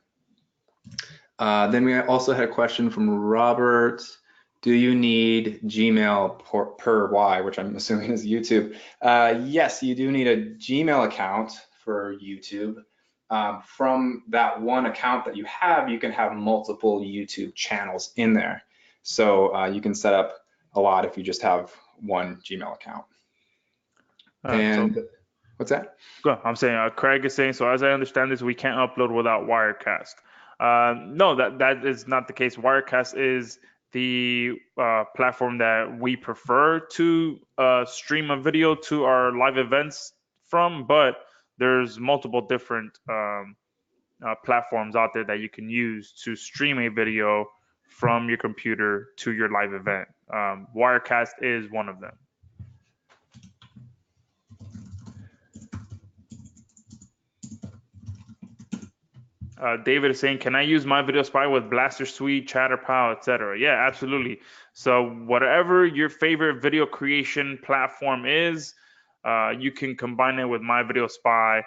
Then we also had a question from Robert. Do you need Gmail per Y, which I'm assuming is YouTube? Yes, you do need a Gmail account for YouTube. From that one account that you have, you can have multiple YouTube channels in there. So you can set up a lot if you just have one Gmail account. And what's that?
I'm saying Craig is saying, so as I understand this, we can't upload without Wirecast. No, that is not the case. Wirecast is the platform that we prefer to stream a video to our live events from, but there's multiple different platforms out there that you can use to stream a video from your computer to your live event. Wirecast is one of them. David is saying, can I use MyVideoSpy with Blaster Suite, ChatterPow, etc.? Yeah, absolutely. So whatever your favorite video creation platform is, you can combine it with MyVideoSpy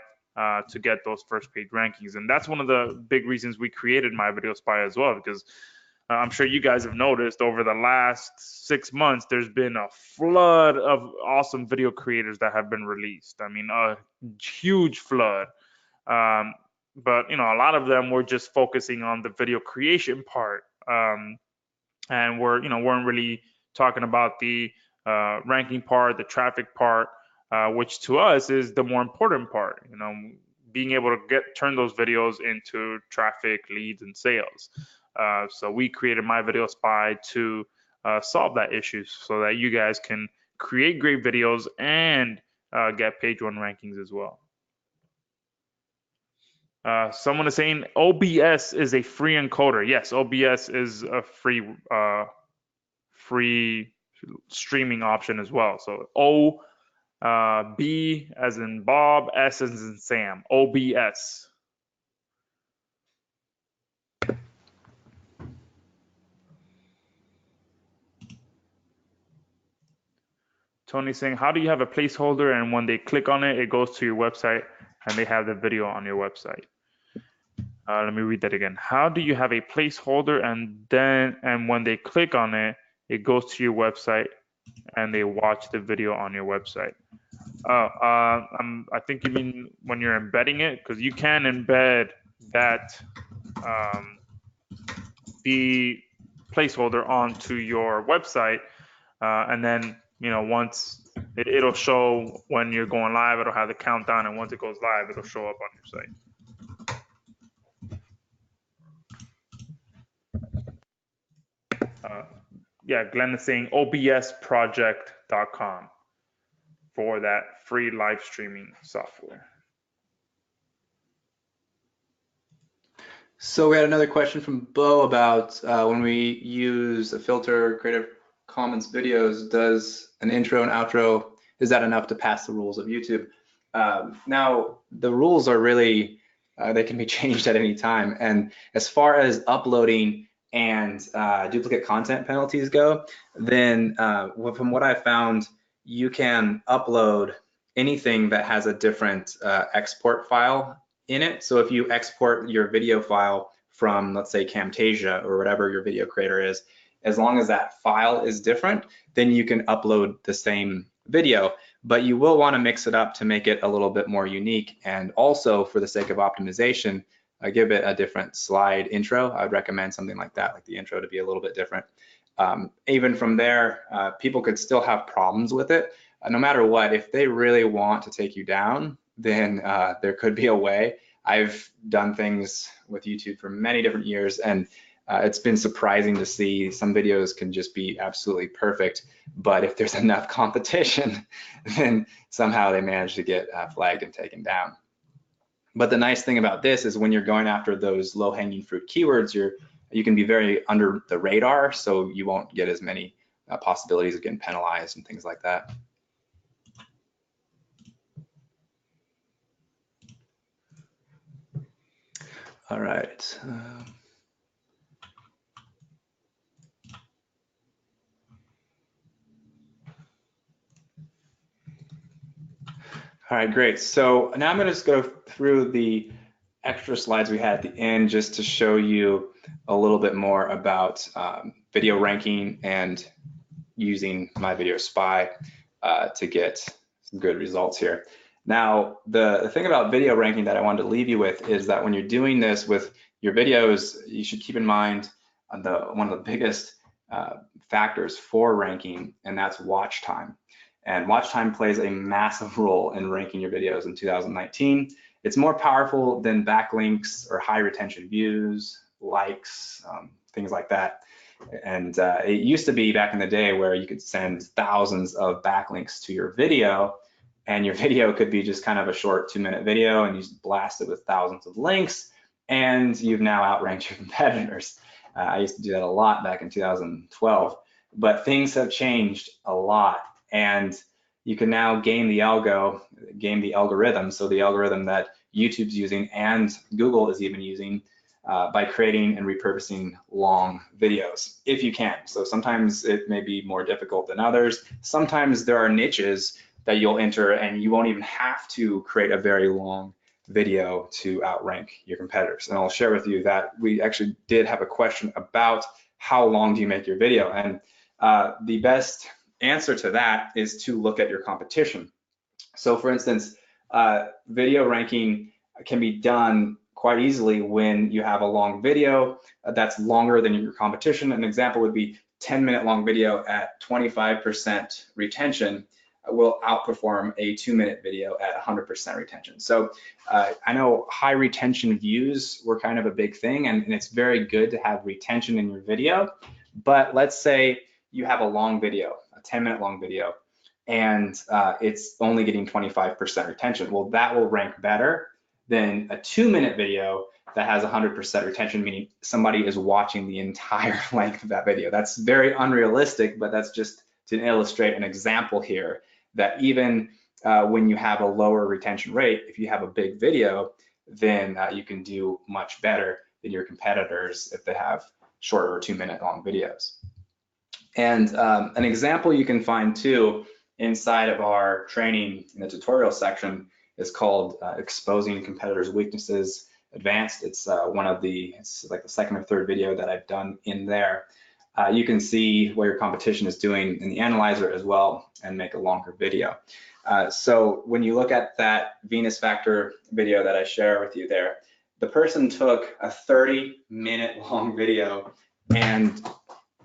to get those first page rankings. And that's one of the big reasons we created MyVideoSpy as well, because I'm sure you guys have noticed over the last 6 months, there's been a flood of awesome video creators that have been released. I mean, a huge flood. But a lot of them were just focusing on the video creation part, and weren't really talking about the ranking part, the traffic part, which to us is the more important part. Being able to turn those videos into traffic, leads, and sales. So we created MyVideoSpy to solve that issue, so that you guys can create great videos and get page one rankings as well. Someone is saying OBS is a free encoder. Yes, OBS is a free streaming option as well. So B as in Bob, S as in Sam. OBS. Tony's saying, how do you have a placeholder and when they click on it, it goes to your website and they have the video on your website? Let me read that again. How do you have a placeholder and when they click on it, it goes to your website and they watch the video on your website? I think you mean when you're embedding it, because you can embed that the placeholder onto your website, and then once it'll show when you're going live, it'll have the countdown, and once it goes live, it'll show up on your site. Yeah, Glenn is saying obsproject.com for that free live streaming software.
So we had another question from Bo about when we use a filter, Creative Commons videos, does an intro and outro, is that enough to pass the rules of YouTube? Now, the rules are really, they can be changed at any time. And as far as uploading and duplicate content penalties go, then from what I found, you can upload anything that has a different export file in it. So if you export your video file from, let's say, Camtasia or whatever your video creator is, as long as that file is different, then you can upload the same video. But you will want to mix it up to make it a little bit more unique. And also, for the sake of optimization, give it a different slide intro. I would recommend something like that, like the intro to be a little bit different. Even from there, people could still have problems with it. No matter what, if they really want to take you down, then there could be a way. I've done things with YouTube for many different years, and it's been surprising to see some videos can just be absolutely perfect, but if there's enough competition, then somehow they manage to get flagged and taken down. But the nice thing about this is when you're going after those low-hanging fruit keywords, you can be very under the radar, so you won't get as many possibilities of getting penalized and things like that. All right. All right, great. So now I'm going to just go through the extra slides we had at the end just to show you a little bit more about video ranking and using MyVideoSpy to get some good results here. Now, the thing about video ranking that I wanted to leave you with is that when you're doing this with your videos, you should keep in mind one of the biggest factors for ranking, and that's watch time. And watch time plays a massive role in ranking your videos in 2019. It's more powerful than backlinks or high retention views, likes, things like that. And it used to be back in the day where you could send thousands of backlinks to your video, and your video could be just kind of a short 2-minute video, and you just blast it with thousands of links, and you've now outranked your competitors. I used to do that a lot back in 2012, but things have changed a lot, and you can now game the algorithm, so the algorithm that YouTube's using and Google is even using by creating and repurposing long videos, if you can. So sometimes it may be more difficult than others. Sometimes there are niches that you'll enter and you won't even have to create a very long video to outrank your competitors. And I'll share with you that we actually did have a question about how long do you make your video? And the best answer to that is to look at your competition. So for instance, video ranking can be done quite easily when you have a long video that's longer than your competition. An example would be 10-minute long video at 25% retention will outperform a 2-minute video at 100% retention. So I know high retention views were kind of a big thing, and it's very good to have retention in your video. But let's say you have a long video, a 10-minute long video, and it's only getting 25% retention. Well, that will rank better than a 2-minute video that has 100% retention, meaning somebody is watching the entire length of that video. That's very unrealistic, but that's just to illustrate an example here that even when you have a lower retention rate, if you have a big video, then you can do much better than your competitors if they have shorter 2-minute long videos. And an example you can find too inside of our training in the tutorial section is called Exposing Competitors' Weaknesses Advanced. It's it's like the second or third video that I've done in there. You can see what your competition is doing in the analyzer as well and make a longer video. So when you look at that Venus Factor video that I share with you there, the person took a 30-minute long video and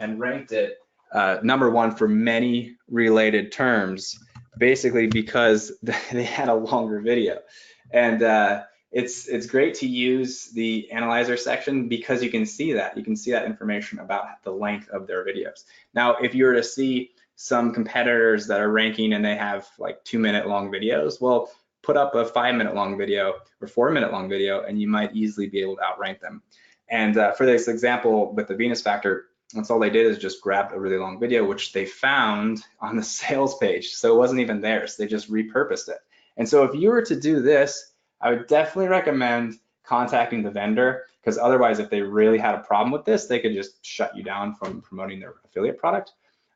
ranked it #1 for many related terms, basically because they had a longer video. And it's great to use the analyzer section because you can see that. You can see that information about the length of their videos. Now, if you were to see some competitors that are ranking and they have like 2-minute long videos, well, put up a 5-minute long video or 4-minute long video and you might easily be able to outrank them. And for this example with the Venus Factor, that's all they did is just grabbed a really long video, which they found on the sales page. So it wasn't even theirs. They just repurposed it. And so if you were to do this, I would definitely recommend contacting the vendor, because otherwise, if they really had a problem with this, they could just shut you down from promoting their affiliate product.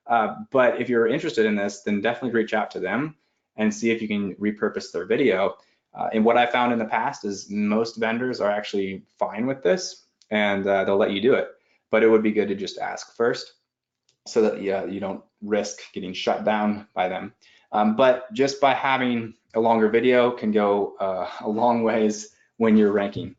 But if you're interested in this, then definitely reach out to them and see if you can repurpose their video. And what I found in the past is most vendors are actually fine with this, and they'll let you do it. But it would be good to just ask first so that you don't risk getting shut down by them. But just by having a longer video can go a long ways when you're ranking.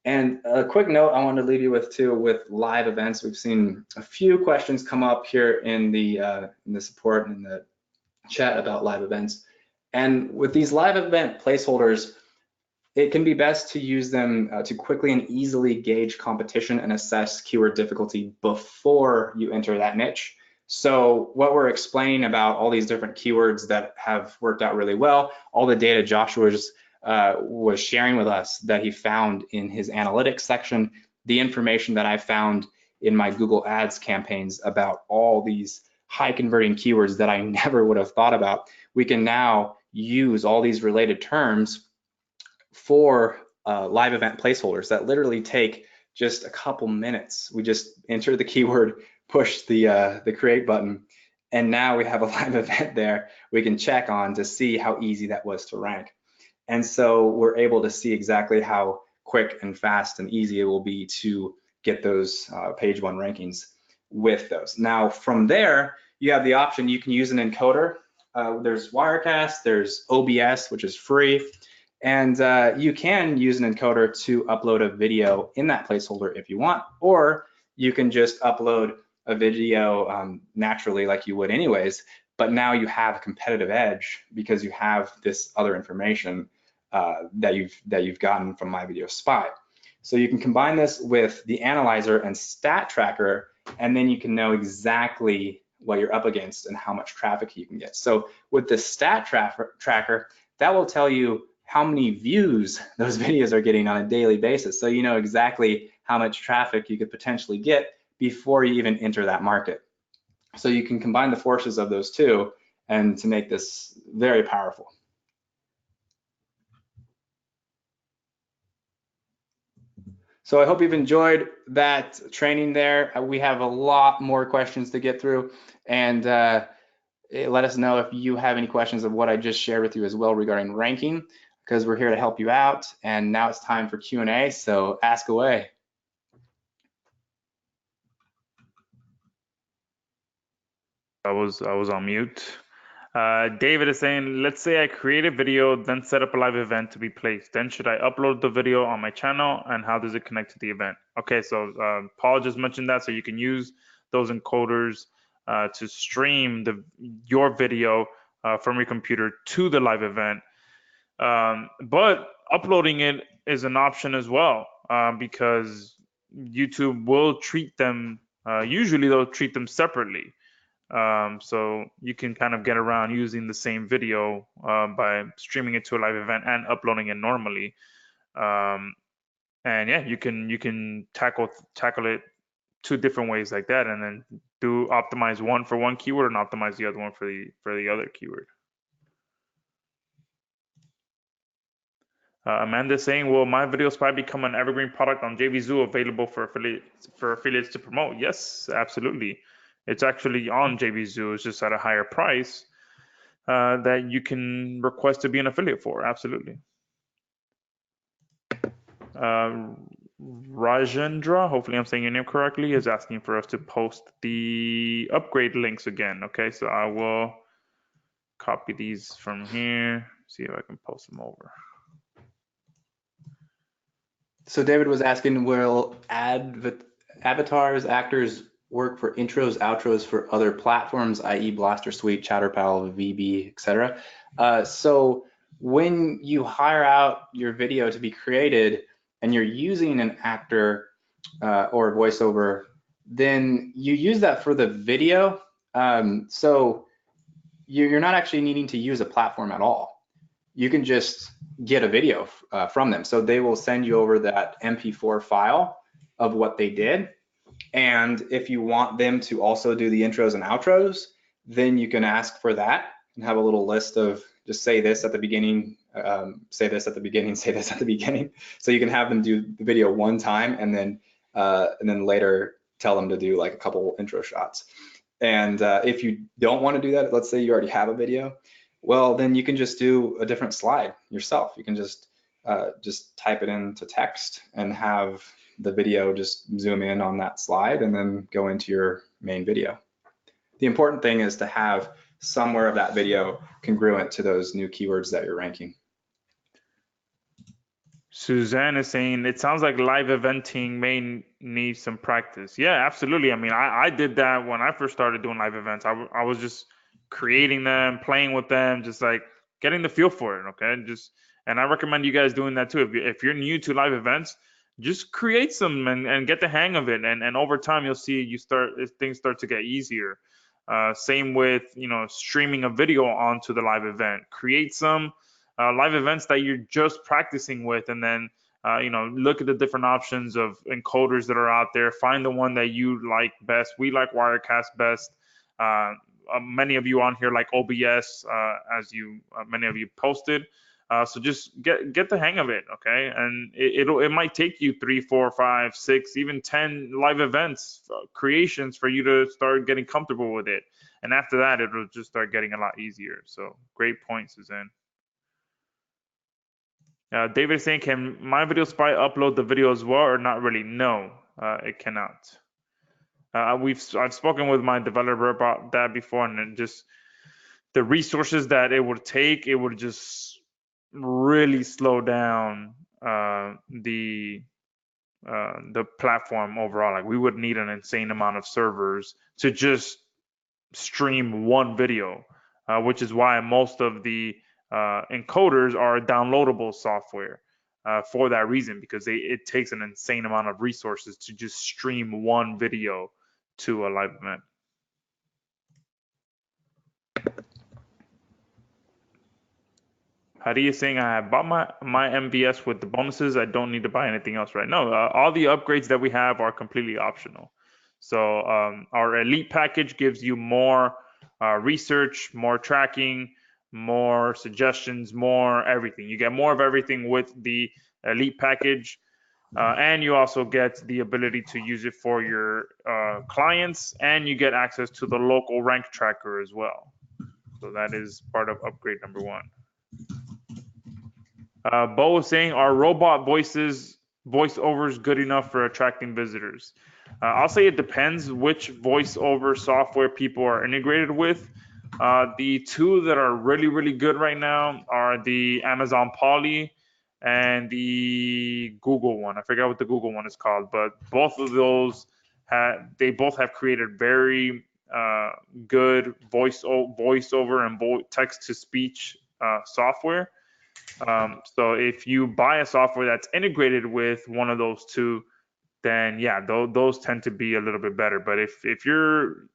And a quick note I want to leave you with too, with live events. We've seen a few questions come up here in the support and in the chat about live events. And with these live event placeholders, it can be best to use them to quickly and easily gauge competition and assess keyword difficulty before you enter that niche. So what we're explaining about all these different keywords that have worked out really well, all the data Joshua was sharing with us that he found in his analytics section, the information that I found in my Google Ads campaigns about all these high converting keywords that I never would have thought about. We can now use all these related terms for live event placeholders that literally take just a couple minutes. We just enter the keyword, push the create button, and now we have a live event there we can check on to see how easy that was to rank. And so we're able to see exactly how quick and fast and easy it will be to get those page 1 rankings with those. Now from there, you have the option, you can use an encoder. There's Wirecast, there's OBS, which is free, and you can use an encoder to upload a video in that placeholder if you want, or you can just upload a video naturally like you would anyways, but now you have a competitive edge because you have this other information that you've gotten from MyVideoSpy. So you can combine this with the analyzer and stat tracker, and then you can know exactly what you're up against and how much traffic you can get. So with the stat tracker, that will tell you how many views those videos are getting on a daily basis. So you know exactly how much traffic you could potentially get before you even enter that market. So you can combine the forces of those two and to make this very powerful. So I hope you've enjoyed that training there. We have a lot more questions to get through, and let us know if you have any questions of what I just shared with you as well regarding ranking, because we're here to help you out. And now it's time for Q&A, so ask away.
I was on mute. David is saying, let's say I create a video, then set up a live event to be placed. Then should I upload the video on my channel, and how does it connect to the event? Okay, so Paul just mentioned that, so you can use those encoders to stream your video from your computer to the live event. But uploading it is an option as well, because YouTube will treat them, usually they'll treat them separately. So you can kind of get around using the same video by streaming it to a live event and uploading it normally. And yeah, you can tackle it 2 different ways like that, and then optimize one for one keyword and optimize the other one for the other keyword. Amanda saying, will MyVideoSpy become an evergreen product on JVZoo available for affiliates to promote? Yes, absolutely. It's actually on JVZoo. It's just at a higher price that you can request to be an affiliate for. Absolutely. Rajendra, hopefully I'm saying your name correctly, is asking for us to post the upgrade links again. Okay, so I will copy these from here, see if I can post them over.
So David was asking, will avatars, actors work for intros, outros for other platforms, i.e. Blaster Suite, ChatterPal, VB, etc.? So when you hire out your video to be created and you're using an actor or a voiceover, then you use that for the video. So you're not actually needing to use a platform at all. You can just get a video from them. So they will send you over that MP4 file of what they did. And if you want them to also do the intros and outros, then you can ask for that and have a little list of just say this at the beginning, say this at the beginning, say this at the beginning. So you can have them do the video one time and then later tell them to do like a couple intro shots. And if you don't want to do that, let's say you already have a video, well, then you can just do a different slide yourself. You can just type it into text and have the video just zoom in on that slide and then go into your main video. The important thing is to have somewhere of that video congruent to those new keywords that you're ranking.
Suzanne is saying, it sounds like live eventing may need some practice. Yeah, absolutely. I mean, I did that when I first started doing live events. I was just creating them, playing with them, just like getting the feel for it. Okay, and I recommend you guys doing that too. If you're new to live events, just create some and get the hang of it. And over time, you'll see things start to get easier. Same with streaming a video onto the live event. Create some live events that you're just practicing with, and then look at the different options of encoders that are out there. Find the one that you like best. We like Wirecast best. Many of you on here like OBS, as many of you posted. So just get the hang of it, okay? And it might take you 3, 4, 5, 6, even 10 live events creations for you to start getting comfortable with it. And after that, it'll just start getting a lot easier. So great point, Suzanne. David is saying, can MyVideoSpy upload the video as well, or not really? No, it cannot. I've spoken with my developer about that before, and it just the resources that it would take, it would just really slow down the platform overall. Like we would need an insane amount of servers to just stream one video, which is why most of the encoders are downloadable software for that reason, because it takes an insane amount of resources to just stream one video to a live event. Hadi is saying, I have bought my MVS with the bonuses. I don't need to buy anything else right now. All the upgrades that we have are completely optional. So our elite package gives you more research, more tracking, more suggestions, more everything. You get more of everything with the elite package. And you also get the ability to use it for your clients, and you get access to the local rank tracker as well. So that is part of upgrade number 1. Bo was saying, are robot voiceovers good enough for attracting visitors? I'll say it depends which voiceover software people are integrated with. The two that are really, really good right now are the Amazon Poly and the Google one. I forget what the Google one is called, but both of those they both have created very good voiceover and text-to-speech software. So if you buy a software that's integrated with one of those two, then yeah, those tend to be a little bit better. But if you're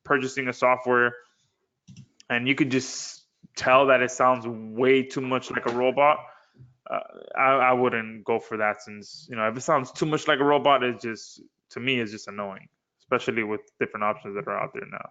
purchasing a software and you could just tell that it sounds way too much like a robot, I wouldn't go for that, since if it sounds too much like a robot, it's just, to me, it's just annoying, especially with different options that are out there now.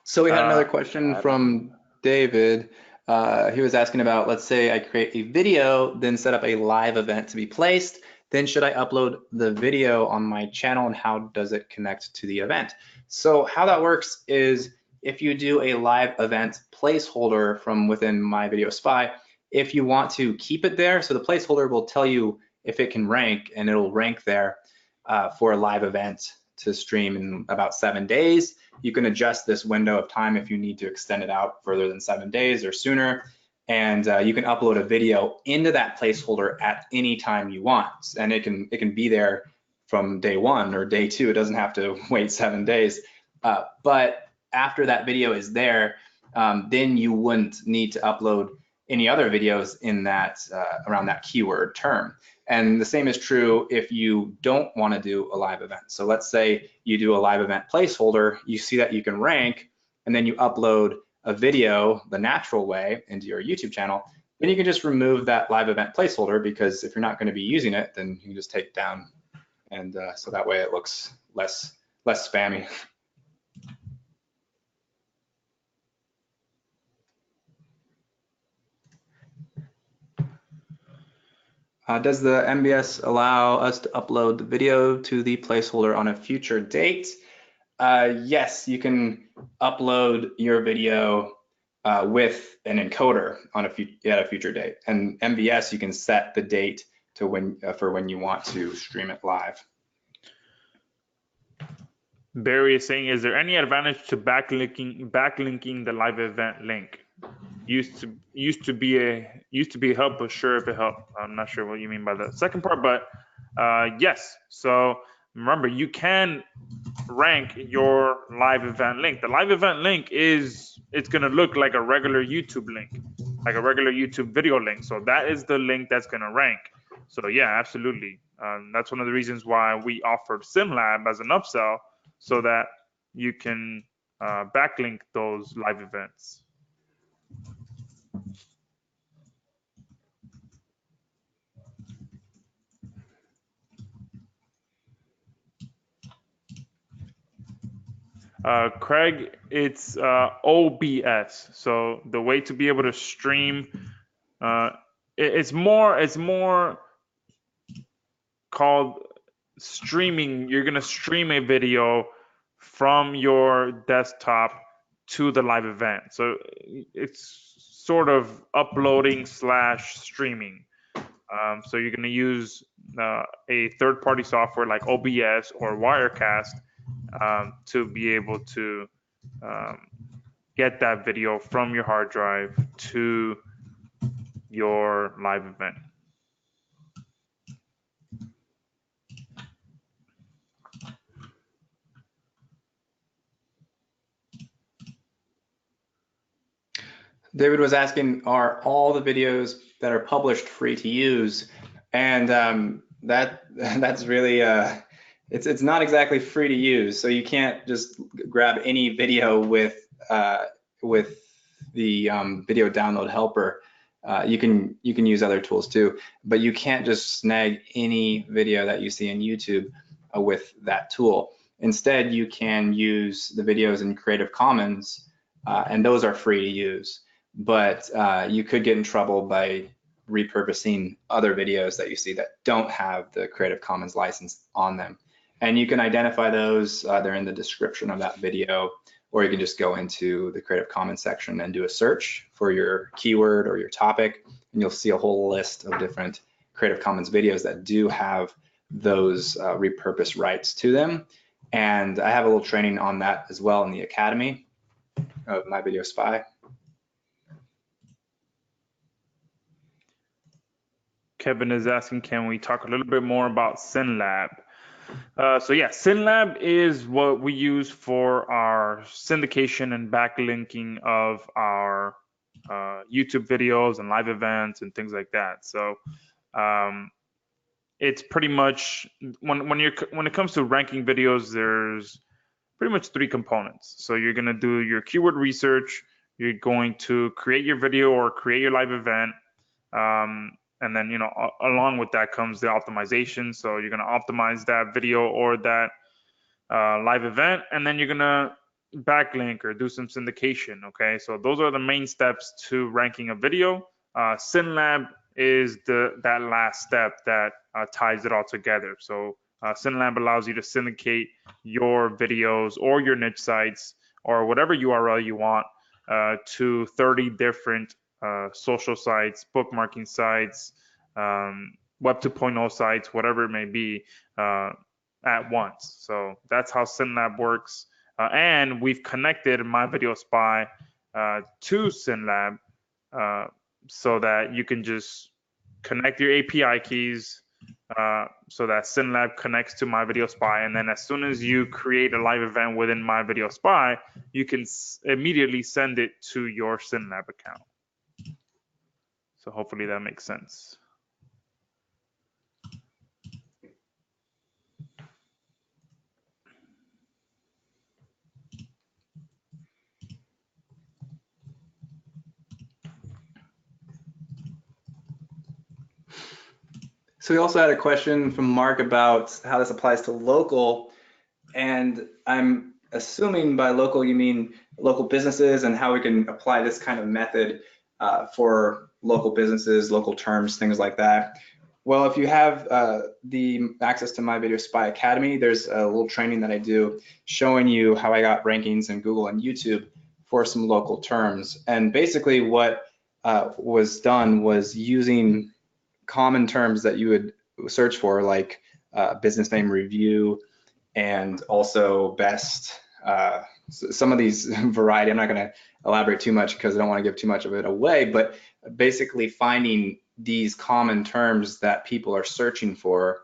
So we had another question from David. He was asking about, let's say I create a video, then set up a live event to be placed. Then should I upload the video on my channel, and how does it connect to the event? So how that works is, if you do a live event placeholder from within MyVideoSpy, if you want to keep it there, so the placeholder will tell you if it can rank, and it'll rank there for a live event to stream in about 7 days. You can adjust this window of time if you need to extend it out further than 7 days or sooner. And you can upload a video into that placeholder at any time you want. And it can be there from day 1 or day 2. It doesn't have to wait 7 days. But after that video is there, then you wouldn't need to upload any other videos in that around that keyword term. And the same is true if you don't want to do a live event. So let's say you do a live event placeholder, you see that you can rank, and then you upload a video the natural way into your YouTube channel, then you can just remove that live event placeholder, because if you're not going to be using it, then you can just take it down. And so that way it looks less spammy. Does the MBS allow us to upload the video to the placeholder on a future date? Yes, you can upload your video with an encoder on at a future date. And MBS, you can set the date to for when you want to stream it live.
Barry is saying, is there any advantage to backlinking the live event link? Used to be a help, but sure if it helped. I'm not sure what you mean by the second part, but yes. So remember, you can rank your live event link. The live event link it's going to look like a regular YouTube link, like a regular YouTube video link. So that is the link that's going to rank. So yeah, absolutely. That's one of the reasons why we offered SimLab as an upsell, so that you can backlink those live events. Craig, it's OBS. So the way to be able to stream, it's more called streaming. You're gonna stream a video from your desktop to the live event. So it's sort of uploading / streaming. So you're going to use a third-party software like OBS or Wirecast to be able to get that video from your hard drive to your live event.
David was asking, are all the videos that are published free to use? And that's really it's not exactly free to use. So you can't just grab any video with the video download helper. You can use other tools too, but you can't just snag any video that you see in YouTube with that tool. Instead, you can use the videos in Creative Commons, and those are free to use. But you could get in trouble by repurposing other videos that you see that don't have the Creative Commons license on them. And you can identify those, they're in the description of that video, or you can just go into the Creative Commons section and do a search for your keyword or your topic, and you'll see a whole list of different Creative Commons videos that do have those repurposed rights to them. And I have a little training on that as well in the Academy of MyVideoSpy.
Kevin is asking, can we talk a little bit more about SynLab? So yeah, SynLab is what we use for our syndication and backlinking of our YouTube videos and live events and things like that. So it's pretty much when it comes to ranking videos, there's pretty much 3 components. So you're going to do your keyword research, you're going to create your video or create your live event, and then, along with that comes the optimization. So you're going to optimize that video or that live event, and then you're going to backlink or do some syndication. Okay, so those are the main steps to ranking a video. SynLab is that last step that ties it all together. So SynLab allows you to syndicate your videos or your niche sites or whatever URL you want to 30 different social sites, bookmarking sites, Web 2.0 sites, whatever it may be, at once. So that's how SynLab works. And we've connected MyVideoSpy to SynLab so that you can just connect your API keys so that SynLab connects to MyVideoSpy. And then as soon as you create a live event within MyVideoSpy, you can immediately send it to your SynLab account. So hopefully that makes sense.
So we also had a question from Mark about how this applies to local, and I'm assuming by local you mean local businesses and how we can apply this kind of method for local businesses, local terms, things like that. Well, if you have the access to MyVideoSpy Academy, there's a little training that I do showing you how I got rankings in Google and YouTube for some local terms. And basically what was done was using common terms that you would search for, like business name review, and also best, some of these variety. I'm not going to elaborate too much because I don't want to give too much of it away, but basically finding these common terms that people are searching for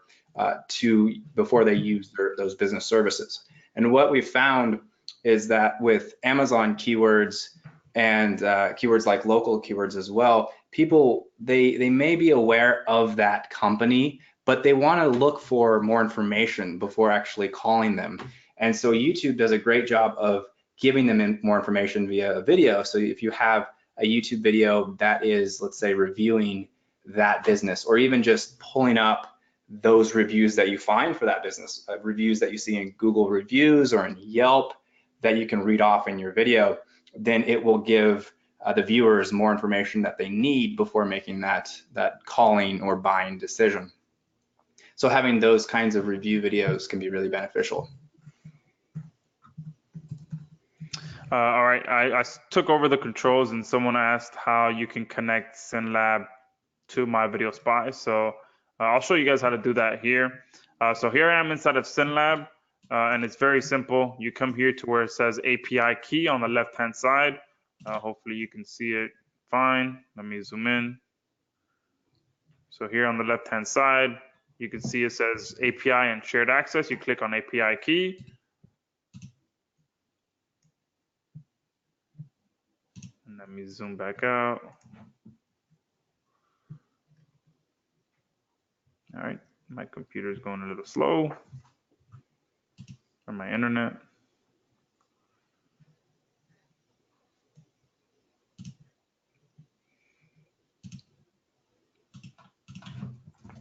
before they use those business services. And what we found is that with Amazon keywords and keywords like local keywords as well, people, they may be aware of that company, but they want to look for more information before actually calling them. And so YouTube does a great job of giving them more information via a video. So if you have a YouTube video that is, let's say, reviewing that business, or even just pulling up those reviews that you find for that business, reviews that you see in Google reviews or in Yelp that you can read off in your video, then it will give the viewers more information that they need before making that calling or buying decision. So having those kinds of review videos can be really beneficial.
All right, I took over the controls and someone asked how you can connect SynLab to MyVideoSpy. So I'll show you guys how to do that here. So here I am inside of SynLab, and it's very simple. You come here to where it says API key on the left-hand side. Hopefully you can see it fine. Let me zoom in. So here on the left-hand side, you can see it says API and shared access. You click on API key. And let me zoom back out. All right, my computer is going a little slow, or my internet.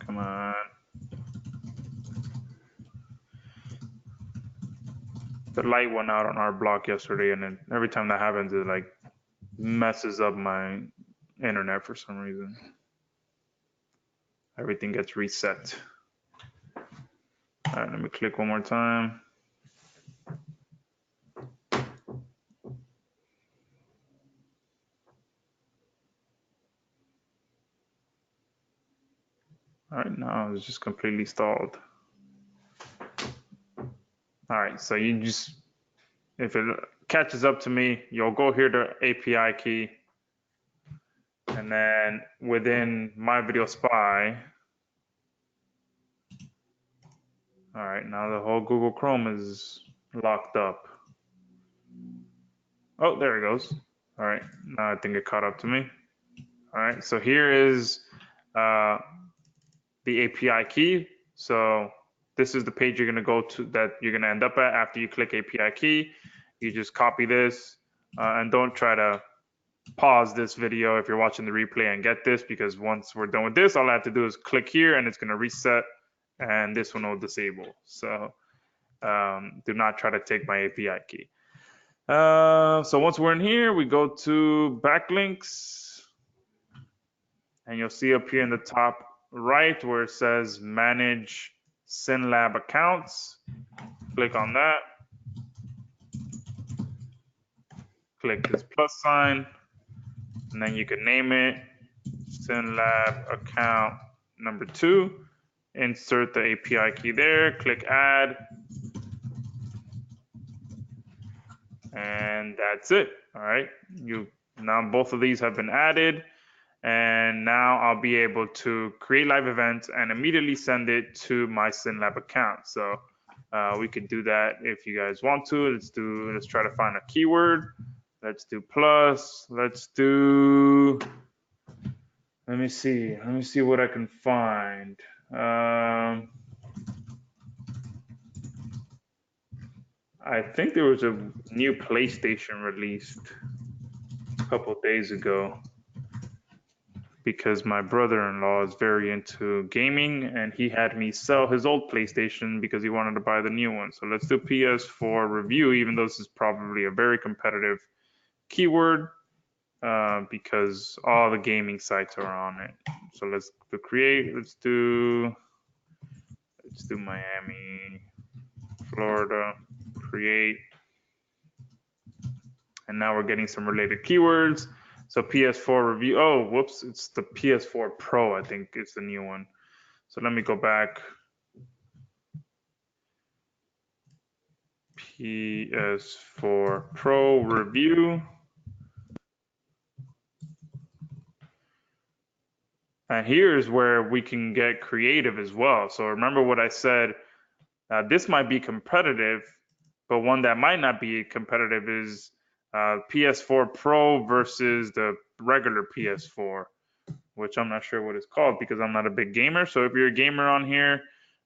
Come on. The light went out on our block yesterday, and then every time that happens, it like messes up my internet for some reason. Everything gets reset. All right, let me click one more time. All right, now it's just completely stalled. All right, so you just, if it catches up to me, you'll go here to API key, and then within MyVideoSpy, all right, now the whole Google Chrome is locked up. Oh, there it goes. All right, now I think it caught up to me. All right, so here is the API key. So this is the page you're going to go to, that you're going to end up at after you click API key. You just copy this and don't try to pause this video if you're watching the replay and get this, because once we're done with this, all I have to do is click here and it's going to reset and this one will disable. So do not try to take my API key. So once we're in here, we go to backlinks, and you'll see up here in the top right where it says manage SynLab accounts. Click on that. Click this plus sign, and then you can name it SynLab account number 2. Insert the API key there, click add, and that's it. All right, now both of these have been added, and now I'll be able to create live events and immediately send it to my SynLab account. So we could do that if you guys want to. Let's try to find a keyword. Let's do plus. Let me see what I can find. I think there was a new PlayStation released a couple of days ago, because my brother-in-law is very into gaming and he had me sell his old PlayStation because he wanted to buy the new one. So let's do PS4 review, even though this is probably a very competitive keyword because all the gaming sites are on it. So let's do create. Let's do Miami, Florida, create. And now we're getting some related keywords. So PS4 review. Oh, whoops, it's the PS4 Pro, I think it's the new one. So let me go back. PS4 Pro review. And here's where we can get creative as well. So remember what I said, this might be competitive, but one that might not be competitive is PS4 Pro versus the regular PS4, which I'm not sure what it's called because I'm not a big gamer. So if you're a gamer on here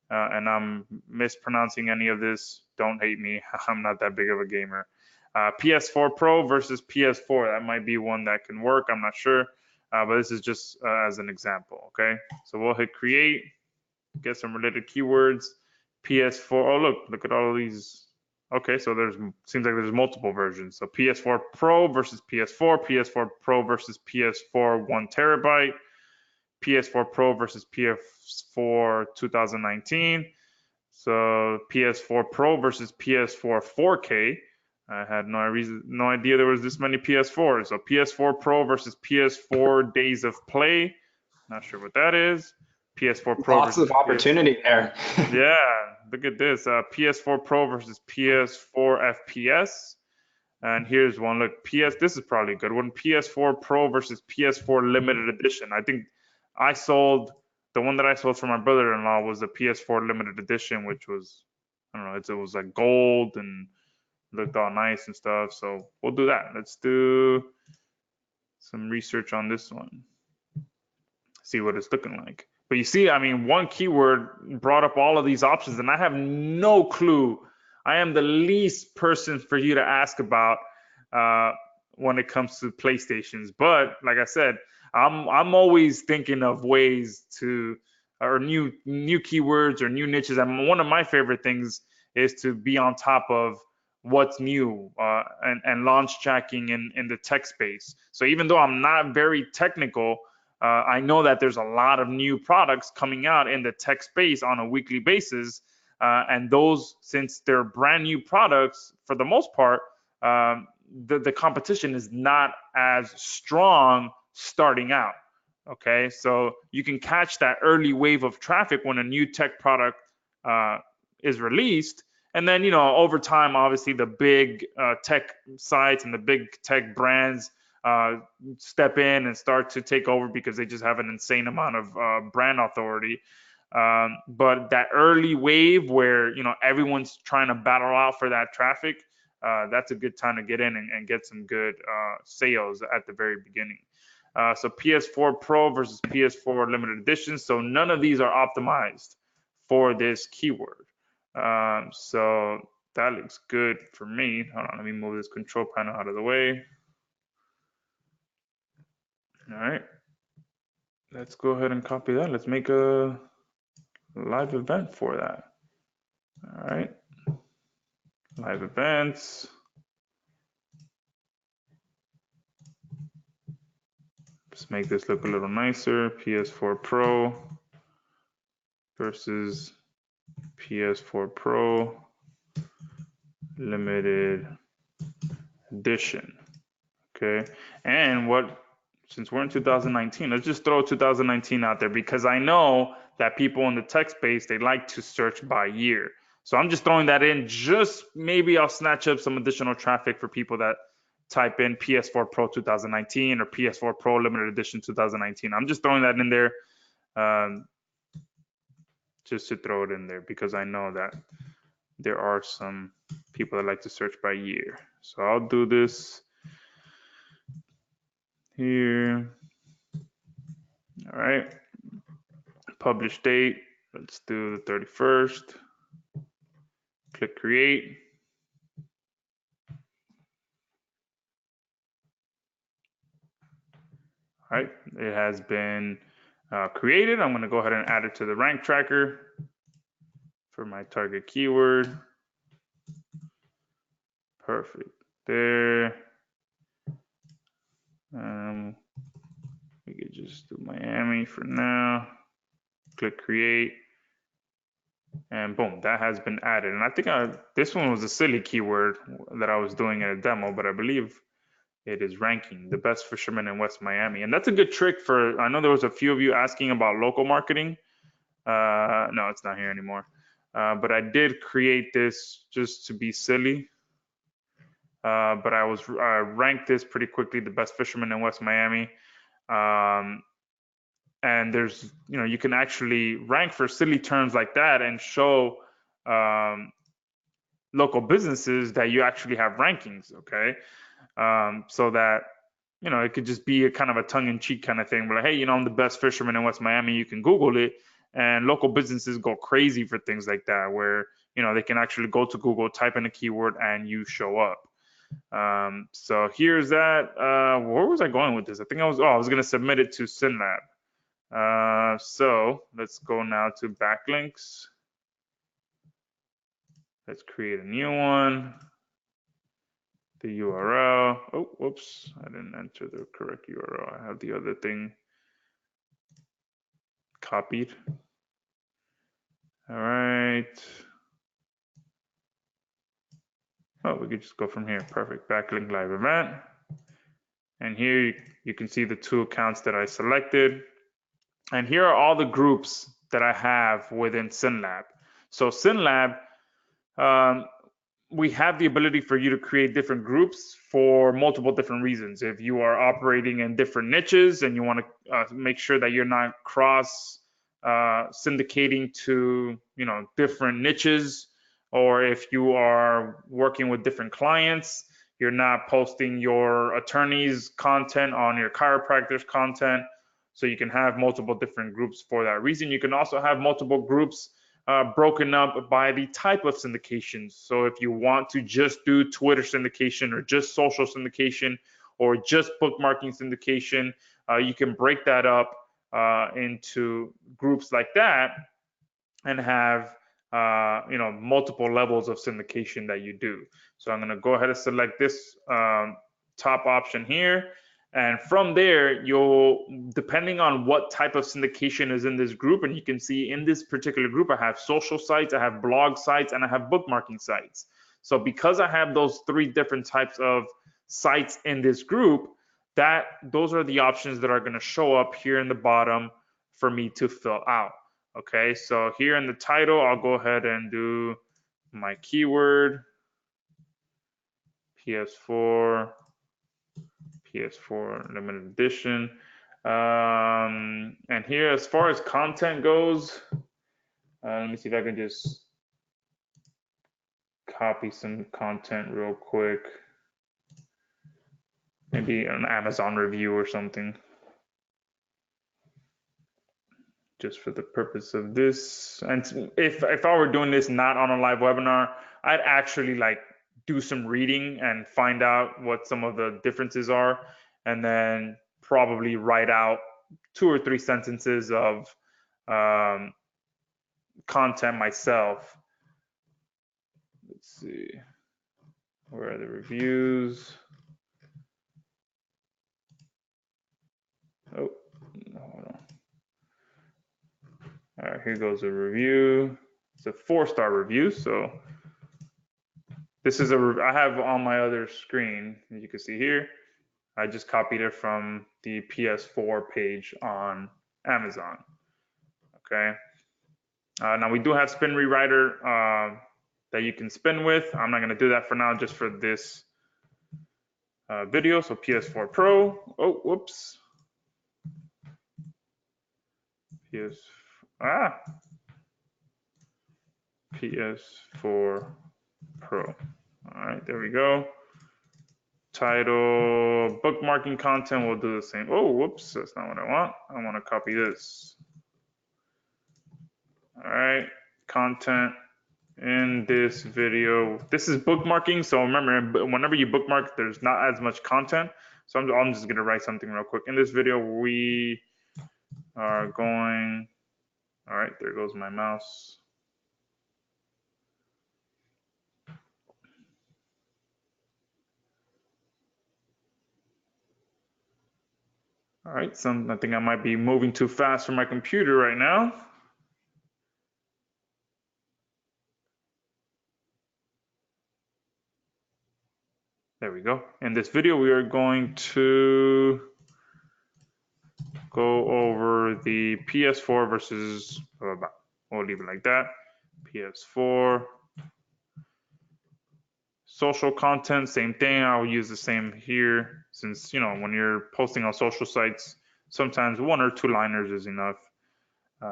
and I'm mispronouncing any of this, don't hate me. I'm not that big of a gamer. PS4 Pro versus PS4, that might be one that can work. I'm not sure, but this is just as an example, okay? So we'll hit create, get some related keywords. PS4, oh look at all of these. Okay, so seems like there's multiple versions. So PS4 Pro versus PS4, PS4 Pro versus PS4 1 terabyte, PS4 Pro versus PS4 2019. So PS4 Pro versus PS4 4K. I had no idea there was this many PS4s. So PS4 Pro versus PS4 Days of Play. Not sure what that is. PS4 Pro
Lots
versus
of opportunity there.
Yeah, look at this. PS4 Pro versus PS4 FPS. And here's one. Look, this is probably a good one. PS4 Pro versus PS4 Limited Edition. I think the one that I sold for my brother-in-law was the PS4 Limited Edition, which was, I don't know, it was like gold and looked all nice and stuff. So we'll do that. Let's do some research on this one. See what it's looking like. But you see, I mean, one keyword brought up all of these options, and I have no clue. I am the least person for you to ask about uh, when it comes to PlayStations. But like I said, I'm always thinking of ways to or new keywords or new niches. And one of my favorite things is to be on top of what's new and launch tracking in the tech space. So even though I'm not very technical, I know that there's a lot of new products coming out in the tech space on a weekly basis. And those, since they're brand new products, for the most part, the competition is not as strong starting out. Okay, so you can catch that early wave of traffic when a new tech product is released. And then, over time, obviously, the big tech sites and the big tech brands step in and start to take over because they just have an insane amount of brand authority. But that early wave where everyone's trying to battle out for that traffic, that's a good time to get in and get some good sales at the very beginning. So PS4 Pro versus PS4 Limited Edition. So none of these are optimized for this keyword. So that looks good for me. Hold on, let me move this control panel out of the way. All right, let's go ahead and copy that. Let's make a live event for that. All right, live events. Let's make this look a little nicer. PS4 Pro versus PS4 Pro Limited Edition. Okay, and since we're in 2019, let's just throw 2019 out there because I know that people in the tech space, they like to search by year. So I'm just throwing that in. Just maybe I'll snatch up some additional traffic for people that type in PS4 Pro 2019 or PS4 Pro Limited Edition 2019. I'm just throwing that in there just to throw it in there because I know that there are some people that like to search by year. So I'll do this here. All right. Publish date. Let's do the 31st. Click create. All right. It has been created. I'm going to go ahead and add it to the rank tracker for my target keyword. Perfect. There. We could just do Miami for now. Click create. And boom, that has been added. And I think this one was a silly keyword that I was doing in a demo, but I believe it is ranking the best fisherman in West Miami. And that's a good trick I know there was a few of you asking about local marketing. No, it's not here anymore. But I did create this just to be silly. But I ranked this pretty quickly, the best fisherman in West Miami. And there's, you can actually rank for silly terms like that and show local businesses that you actually have rankings, okay? So that, it could just be a kind of a tongue-in-cheek kind of thing. Where, like, hey, I'm the best fisherman in West Miami. You can Google it, and local businesses go crazy for things like that, where they can actually go to Google, type in a keyword, and you show up. So here's that. Where was I going with this? I think I was going to submit it to SynLab. So let's go now to backlinks. Let's create a new one. The URL. Oh, whoops. I didn't enter the correct URL. I have the other thing copied. All right. Oh, we could just go from here. Perfect. Backlink live event. And here you can see the 2 accounts that I selected. And here are all the groups that I have within SynLab. So SynLab, we have the ability for you to create different groups for multiple different reasons. If you are operating in different niches and you want to make sure that you're not cross syndicating to different niches, or if you are working with different clients, you're not posting your attorney's content on your chiropractor's content. So you can have multiple different groups for that reason. You can also have multiple groups broken up by the type of syndication. So if you want to just do Twitter syndication or just social syndication or just bookmarking syndication, you can break that up into groups like that and have multiple levels of syndication that you do. So I'm going to go ahead and select this top option here. And from there, depending on what type of syndication is in this group, and you can see in this particular group, I have social sites, I have blog sites, and I have bookmarking sites. So because I have those 3 different types of sites in this group, those are the options that are going to show up here in the bottom for me to fill out. Okay, so here in the title, I'll go ahead and do my keyword, PS4 limited edition. And here, as far as content goes, let me see if I can just copy some content real quick. Maybe an Amazon review or something. Just for the purpose of this. And if I were doing this not on a live webinar, I'd actually do some reading and find out what some of the differences are, and then probably write out 2 or 3 sentences of content myself. Let's see, where are the reviews? Oh, no, hold on. All right, here goes a review. It's a 4-star review, so this is I have on my other screen, as you can see here. I just copied it from the PS4 page on Amazon. Okay. Now we do have spin rewriter that you can spin with. I'm not going to do that for now, just for this video. So PS4 Pro. Oh, whoops. PS4 Pro. All right, there we go. Title, bookmarking content, we'll do the same. Oh, whoops, that's not what I want. I want to copy this. All right, content in this video. This is bookmarking, so remember, whenever you bookmark, there's not as much content. So I'm just gonna write something real quick. In this video, we are going, all right, there goes my mouse. All right, I think I might be moving too fast for my computer right now. There we go. In this video, we are going to go over the PS4 versus, we'll leave it like that, PS4. Social content, same thing. I'll use the same here, since when you're posting on social sites, sometimes 1 or 2 liners is enough.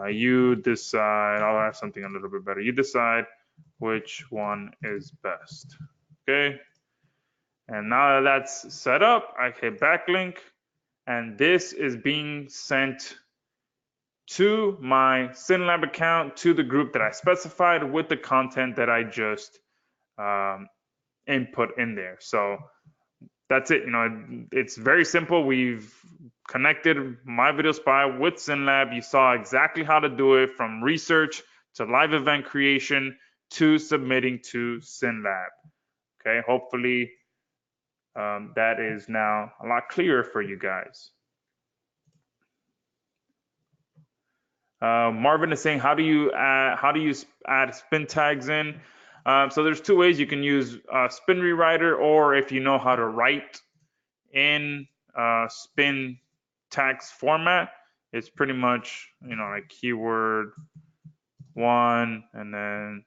You decide. I'll add something a little bit better. You decide which one is best. Okay. And now that that's set up, I hit backlink, and this is being sent to my SynLab account, to the group that I specified with the content that I just input in there. So that's it. It's very simple. We've connected MyVideoSpy with SynLab. You saw exactly how to do it, from research to live event creation to submitting to SynLab. Okay, hopefully that is now a lot clearer for you guys. Marvin is saying, how do you add spin tags in? So there's two ways you can use spin rewriter, or if you know how to write in spin text format, it's pretty much, like keyword 1 and then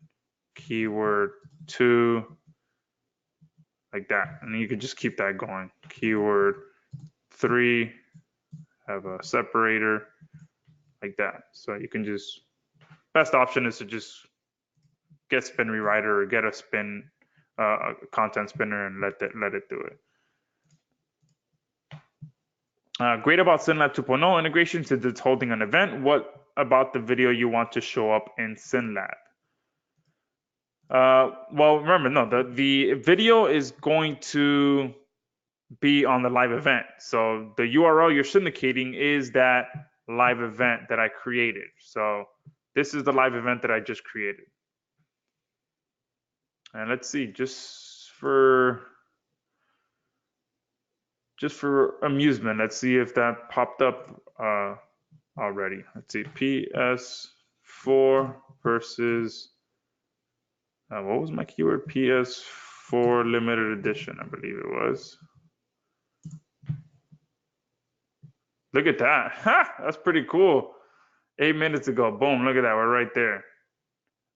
keyword 2, like that. And you could just keep that going. Keyword 3, have a separator, like that. So you can just, best option is to just get spin rewriter or get a spin a content spinner and let it do it. Great about SynLab 2.0 integration, since it's holding an event. What about the video you want to show up in SynLab? Well, remember, no, the video is going to be on the live event. So the URL you're syndicating is that live event that I created. So this is the live event that I just created. And let's see, just for amusement, let's see if that popped up already. Let's see, PS4 versus, what was my keyword? PS4 limited edition, I believe it was. Look at that. Ha! That's pretty cool. 8 minutes ago. Boom, look at that. We're right there.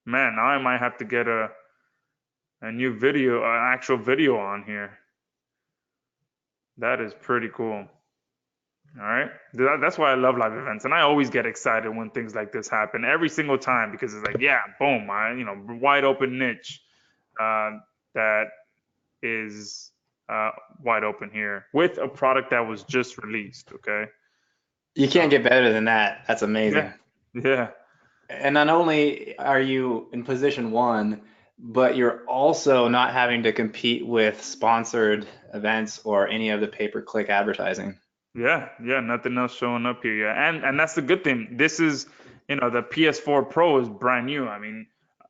Man, now I might have to get a new video, an actual video on here. That is pretty cool. All right. That's why I love live events. And I always get excited when things like this happen every single time, because it's like, yeah, boom, wide open niche that is wide open here with a product that was just released. Okay.
You can't get better than that. That's amazing.
Yeah.
And not only are you in position 1, but you're also not having to compete with sponsored events or any of the pay-per-click advertising.
Yeah, nothing else showing up here. Yeah, and that's the good thing. This is, the PS4 Pro is brand new. I mean,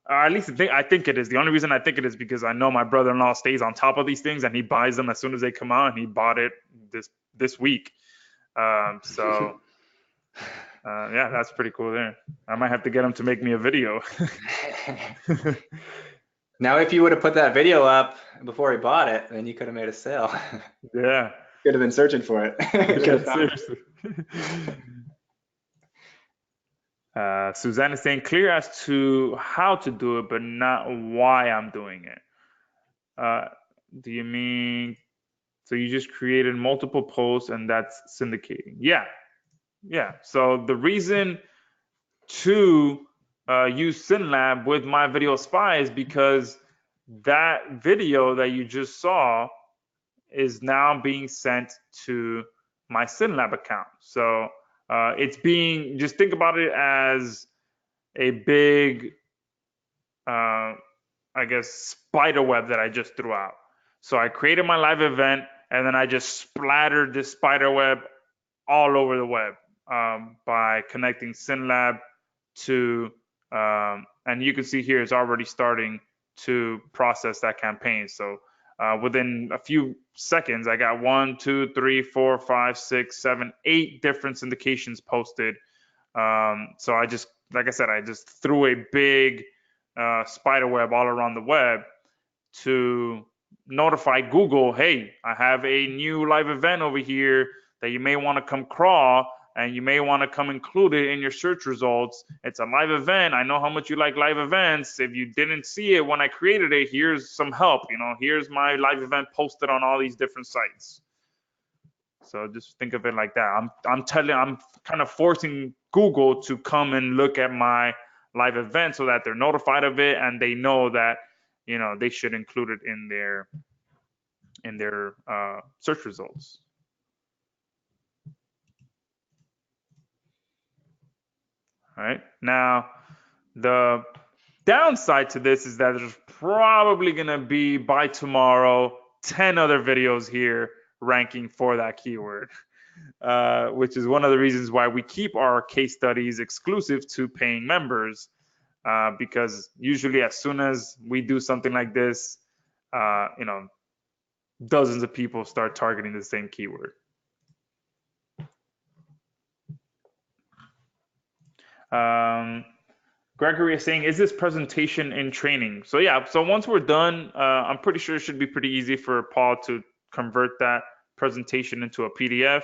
or at least I think it is. The only reason I think it is because I know my brother-in-law stays on top of these things and he buys them as soon as they come out, and he bought it this week. So yeah, that's pretty cool there. I might have to get him to make me a video.
Now, if you would have put that video up before he bought it, then you could have made a sale.
Yeah.
Could have been searching for it.
Yeah, seriously. Suzanne is saying, clear as to how to do it, but not why I'm doing it. Do you mean, so you just created multiple posts and that's syndicating? Yeah. So the reason to use SynLab with MyVideoSpy is because that video that you just saw is now being sent to my SynLab account. So it's being, just think about it as a big, I guess, spider web that I just threw out. So I created my live event and then I just splattered this spider web all over the web by connecting SynLab to, and you can see here it's already starting to process that campaign. So within a few seconds, I got 1, 2, 3, 4, 5, 6, 7, 8 different syndications posted. So I just, like I said, I just threw a big spider web all around the web to notify Google, hey, I have a new live event over here that you may want to come crawl, and you may want to come include it in your search results. It's a live event. I know how much you like live events. If you didn't see it when I created it, here's some help. Here's my live event posted on all these different sites. So just think of it like that. I'm kind of forcing Google to come and look at my live event so that they're notified of it and they know that they should include it in their search results. All right. Now, the downside to this is that there's probably going to be, by tomorrow, 10 other videos here ranking for that keyword, which is one of the reasons why we keep our case studies exclusive to paying members, because usually as soon as we do something like this, dozens of people start targeting the same keyword. Gregory is saying, is this presentation in training? So yeah, so once we're done, I'm pretty sure it should be pretty easy for Paul to convert that presentation into a PDF.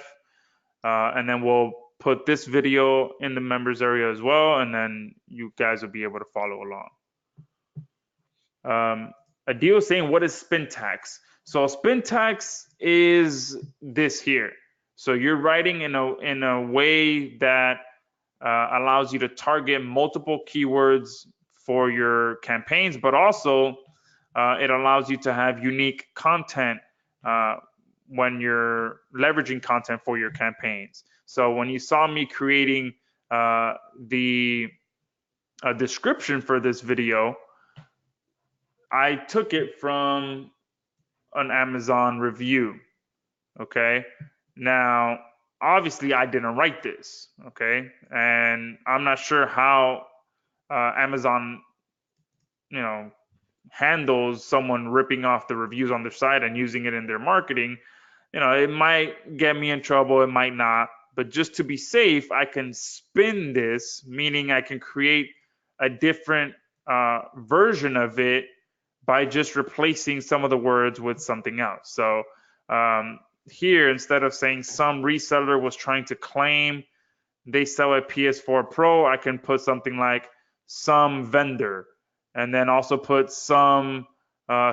And then we'll put this video in the members area as well, and then you guys will be able to follow along. Adil is saying, what is spin tax? So spin tax is this here. So you're writing in a way that allows you to target multiple keywords for your campaigns, but also it allows you to have unique content when you're leveraging content for your campaigns. So when you saw me creating the description for this video, I took it from an Amazon review. Okay. Now, obviously, I didn't write this. Okay. And I'm not sure how Amazon, handles someone ripping off the reviews on their site and using it in their marketing. It might get me in trouble, it might not. But just to be safe, I can spin this, meaning I can create a different version of it by just replacing some of the words with something else. So here, instead of saying some reseller was trying to claim they sell a PS4 Pro, I can put something like some vendor, and then also put some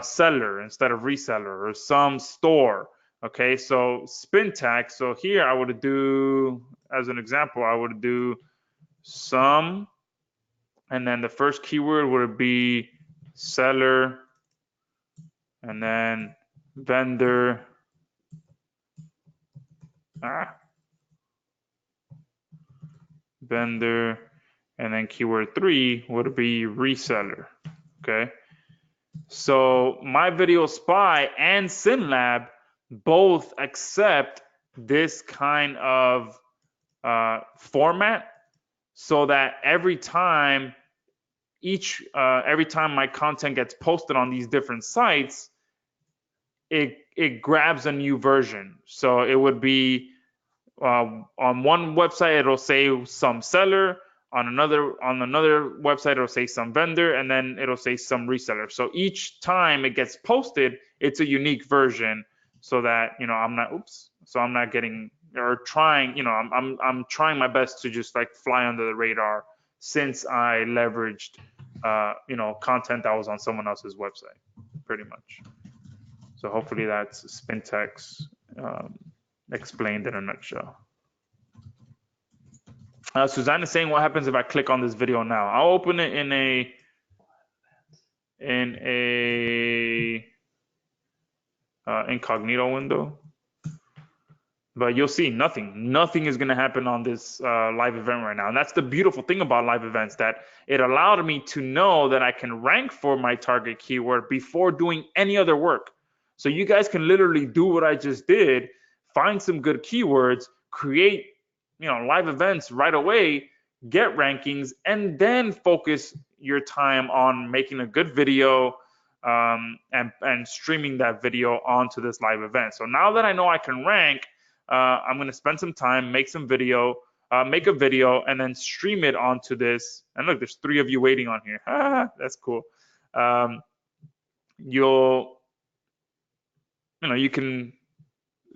seller instead of reseller, or some store. Okay, so spin tax. So here I would do, as an example, I would do some, and then the first keyword would be seller, and then vendor. Vendor, and then keyword 3 would be reseller. Okay, so MyVideoSpy and SimLab both accept this kind of format, so that every time my content gets posted on these different sites, it grabs a new version. So it would be on one website it'll say some seller, on another website it'll say some vendor, and then it'll say some reseller. So each time it gets posted, it's a unique version, so that I'm not getting or trying. I'm trying my best to just like fly under the radar, since I leveraged content that was on someone else's website, pretty much. So hopefully that's Spintex explained in a nutshell. Suzanne is saying, what happens if I click on this video now? I'll open it in a incognito window, but you'll see nothing is going to happen on this live event right now. And that's the beautiful thing about live events, that it allowed me to know that I can rank for my target keyword before doing any other work. So you guys can literally do what I just did, find some good keywords, create live events right away, get rankings, and then focus your time on making a good video and streaming that video onto this live event. So now that I know I can rank, I'm going to spend some time, make a video, and then stream it onto this. And look, there's 3 of you waiting on here. That's cool. You can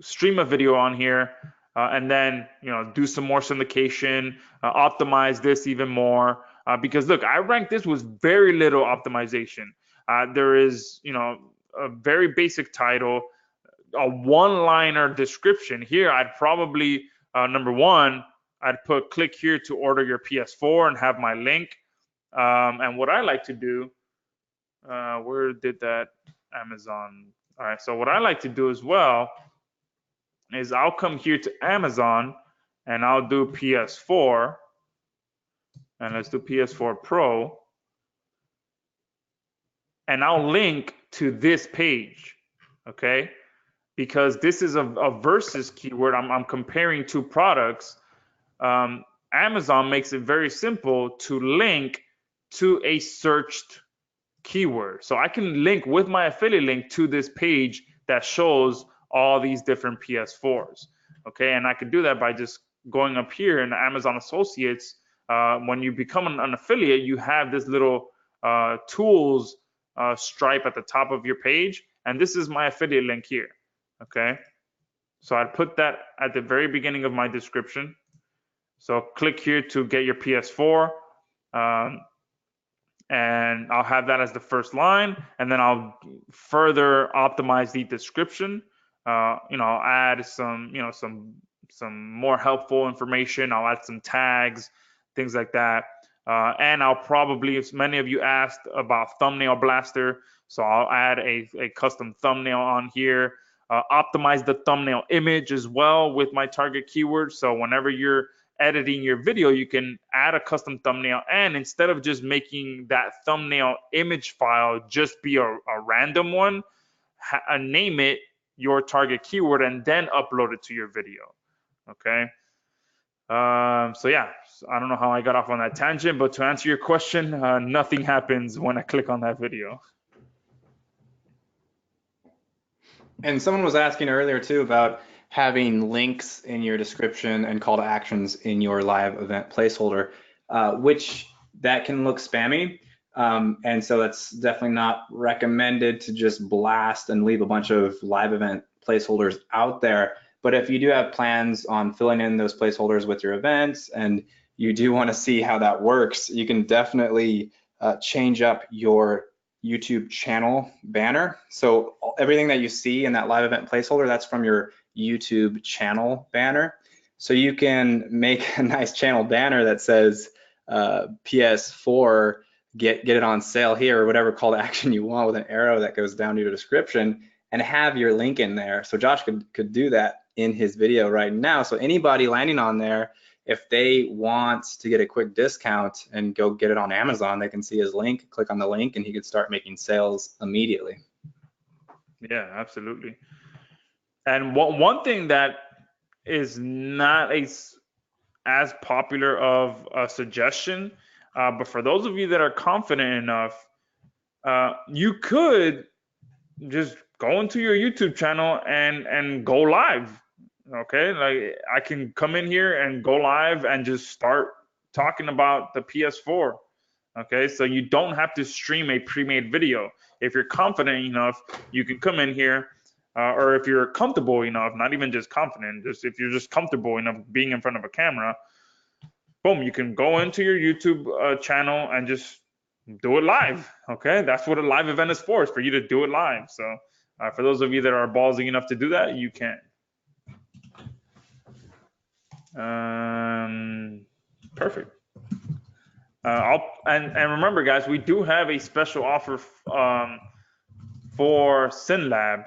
stream a video on here, and then do some more syndication, optimize this even more, because look, I ranked this with very little optimization. There is a very basic title, a one-liner description. Here I'd probably number 1, I'd put click here to order your PS4 and have my link. And what I like to do, where did that Amazon? All right, so what I like to do as well is I'll come here to Amazon and I'll do PS4, and let's do PS4 Pro, and I'll link to this page, okay? Because this is a versus keyword. I'm comparing 2 products. Amazon makes it very simple to link to a searched keyword. So I can link with my affiliate link to this page that shows all these different PS4s. Okay, and I can do that by just going up here in Amazon Associates, when you become an affiliate, you have this little tools stripe at the top of your page, and this is my affiliate link here. Okay, so I'd put that at the very beginning of my description. So click here to get your PS4, and I'll have that as the first line, and then I'll further optimize the description. I'll add some, some more helpful information. I'll add some tags, things like that. And I'll probably, if many of you asked about Thumbnail Blaster, so I'll add a custom thumbnail on here. Optimize the thumbnail image as well with my target keyword. So whenever you're editing your video, you can add a custom thumbnail, and instead of just making that thumbnail image file just be a random one, name it your target keyword and then upload it to your video. Okay. So yeah, I don't know how I got off on that tangent, but to answer your question, nothing happens when I click on that video.
And someone was asking earlier too about having links in your description and call to actions in your live event placeholder, which that can look spammy. And so that's definitely not recommended to just blast and leave a bunch of live event placeholders out there. But if you do have plans on filling in those placeholders with your events and you do want to see how that works, you can definitely change up your YouTube channel banner. So everything that you see in that live event placeholder, that's from your YouTube channel banner. So you can make a nice channel banner that says PS4, get it on sale here, or whatever call to action you want, with an arrow that goes down to your description, and have your link in there. So Josh could do that in his video right now. So anybody landing on there, if they want to get a quick discount and go get it on Amazon, they can see his link, click on the link, and he could start making sales immediately.
Yeah, absolutely. And one thing that is not as popular of a suggestion, but for those of you that are confident enough, you could just go into your YouTube channel and go live. Okay, like I can come in here and go live and just start talking about the PS4. Okay, so you don't have to stream a pre-made video. If you're confident enough, you can come in here, or if you're comfortable enough, not even just confident, just if you're just comfortable enough being in front of a camera, boom, you can go into your YouTube channel and just do it live. Okay, that's what a live event is for you to do it live. So for those of you that are ballsy enough to do that, you can. Perfect. And remember, guys, we do have a special offer for SynLab,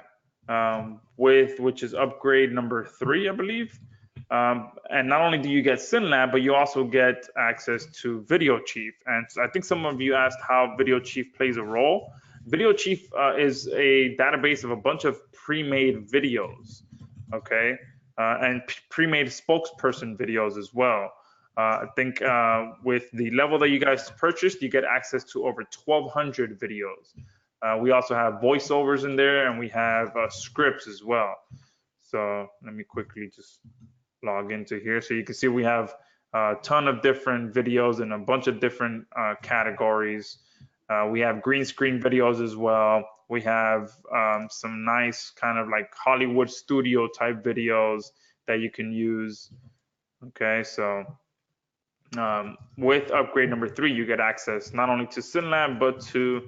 which is upgrade number 3, I believe. And not only do you get SynLab, but you also get access to Video Chief. And I think some of you asked how Video Chief plays a role. Video Chief is a database of a bunch of pre-made videos, okay, and pre-made spokesperson videos as well. I think with the level that you guys purchased, you get access to over 1,200 videos. We also have voiceovers in there, and we have scripts as well. So let me quickly just log into here. So you can see we have a ton of different videos in a bunch of different categories. We have green screen videos as well. We have some nice kind of like Hollywood studio type videos that you can use. Okay, so with upgrade number 3, you get access not only to SynLab, but to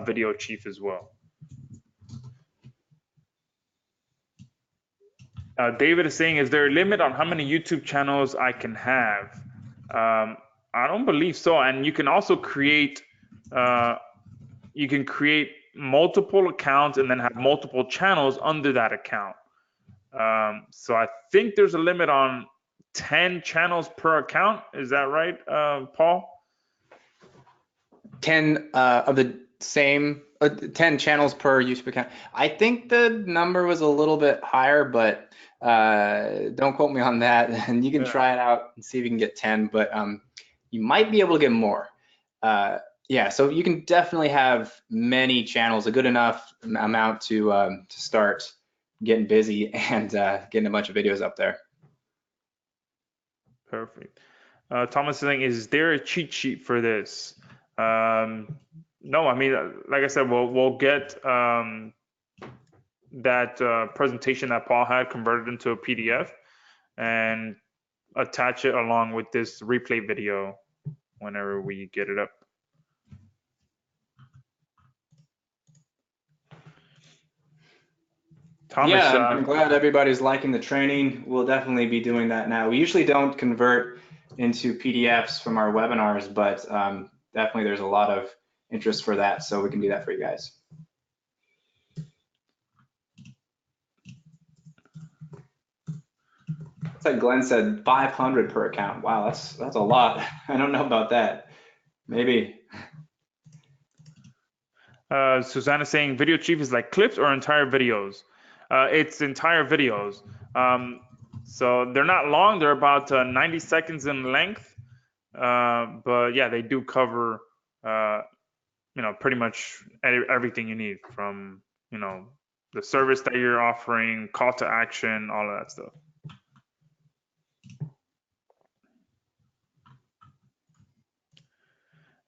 Video Chief as well. David is saying, is there a limit on how many YouTube channels I can have? I don't believe so. And you can also create, multiple accounts and then have multiple channels under that account. So I think there's a limit on 10 channels per account. Is that right, Paul?
10 of the same 10 channels per YouTube account. I think the number was a little bit higher, but don't quote me on that. And you can try it out and see if you can get 10, but you might be able to get more. Yeah, so you can definitely have many channels, a good enough amount to start getting busy and getting a bunch of videos up there.
Perfect. Thomas is saying, is there a cheat sheet for this? No, I mean, like I said, we'll get that presentation that Paul had converted into a PDF and attach it along with this replay video whenever we get it up. Thomas,
Yeah, I'm glad everybody's liking the training. We'll definitely be doing that now. We usually don't convert into PDFs from our webinars, but definitely there's a lot of interest for that, so we can do that for you guys. It's like Glenn said, 500 per account. Wow, that's a lot. I don't know about that. Maybe.
Susanna saying, video chief is like clips or entire videos? It's entire videos. So they're not long. They're about 90 seconds in length. But yeah, they do cover, pretty much everything you need from, the service that you're offering, call to action, all of that stuff.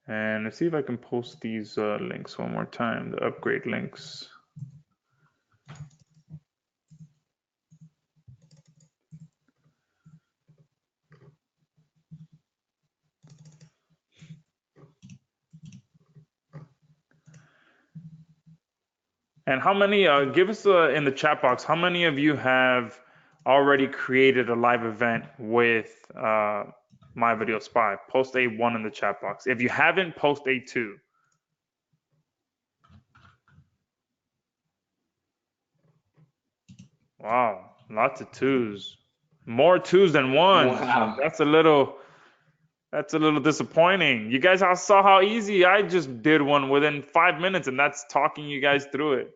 And let's see if I can post these links one more time, the upgrade links. And how many, give us in the chat box, how many of you have already created a live event with MyVideoSpy? Post a 1 in the chat box. If you haven't, post a 2. Wow, lots of 2s. More 2s than 1s.
Wow.
That's a little disappointing. You guys all saw how easy I just did one within 5 minutes, and that's talking you guys through it.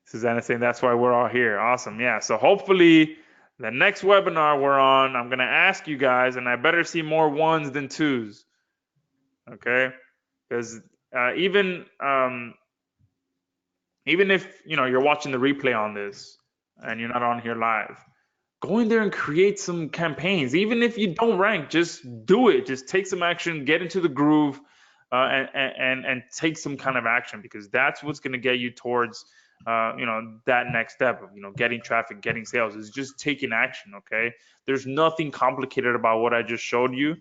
Susanna saying that's why we're all here. Awesome. Yeah. So hopefully the next webinar we're on, I'm going to ask you guys, and I better see more 1s than 2s. Okay. Because even if, you're watching the replay on this and you're not on here live, go in there and create some campaigns. Even if you don't rank, just do it. Just take some action, get into the groove, and take some kind of action, because that's what's going to get you towards that next step of getting traffic, getting sales, is just taking action. Okay, there's nothing complicated about what I just showed you.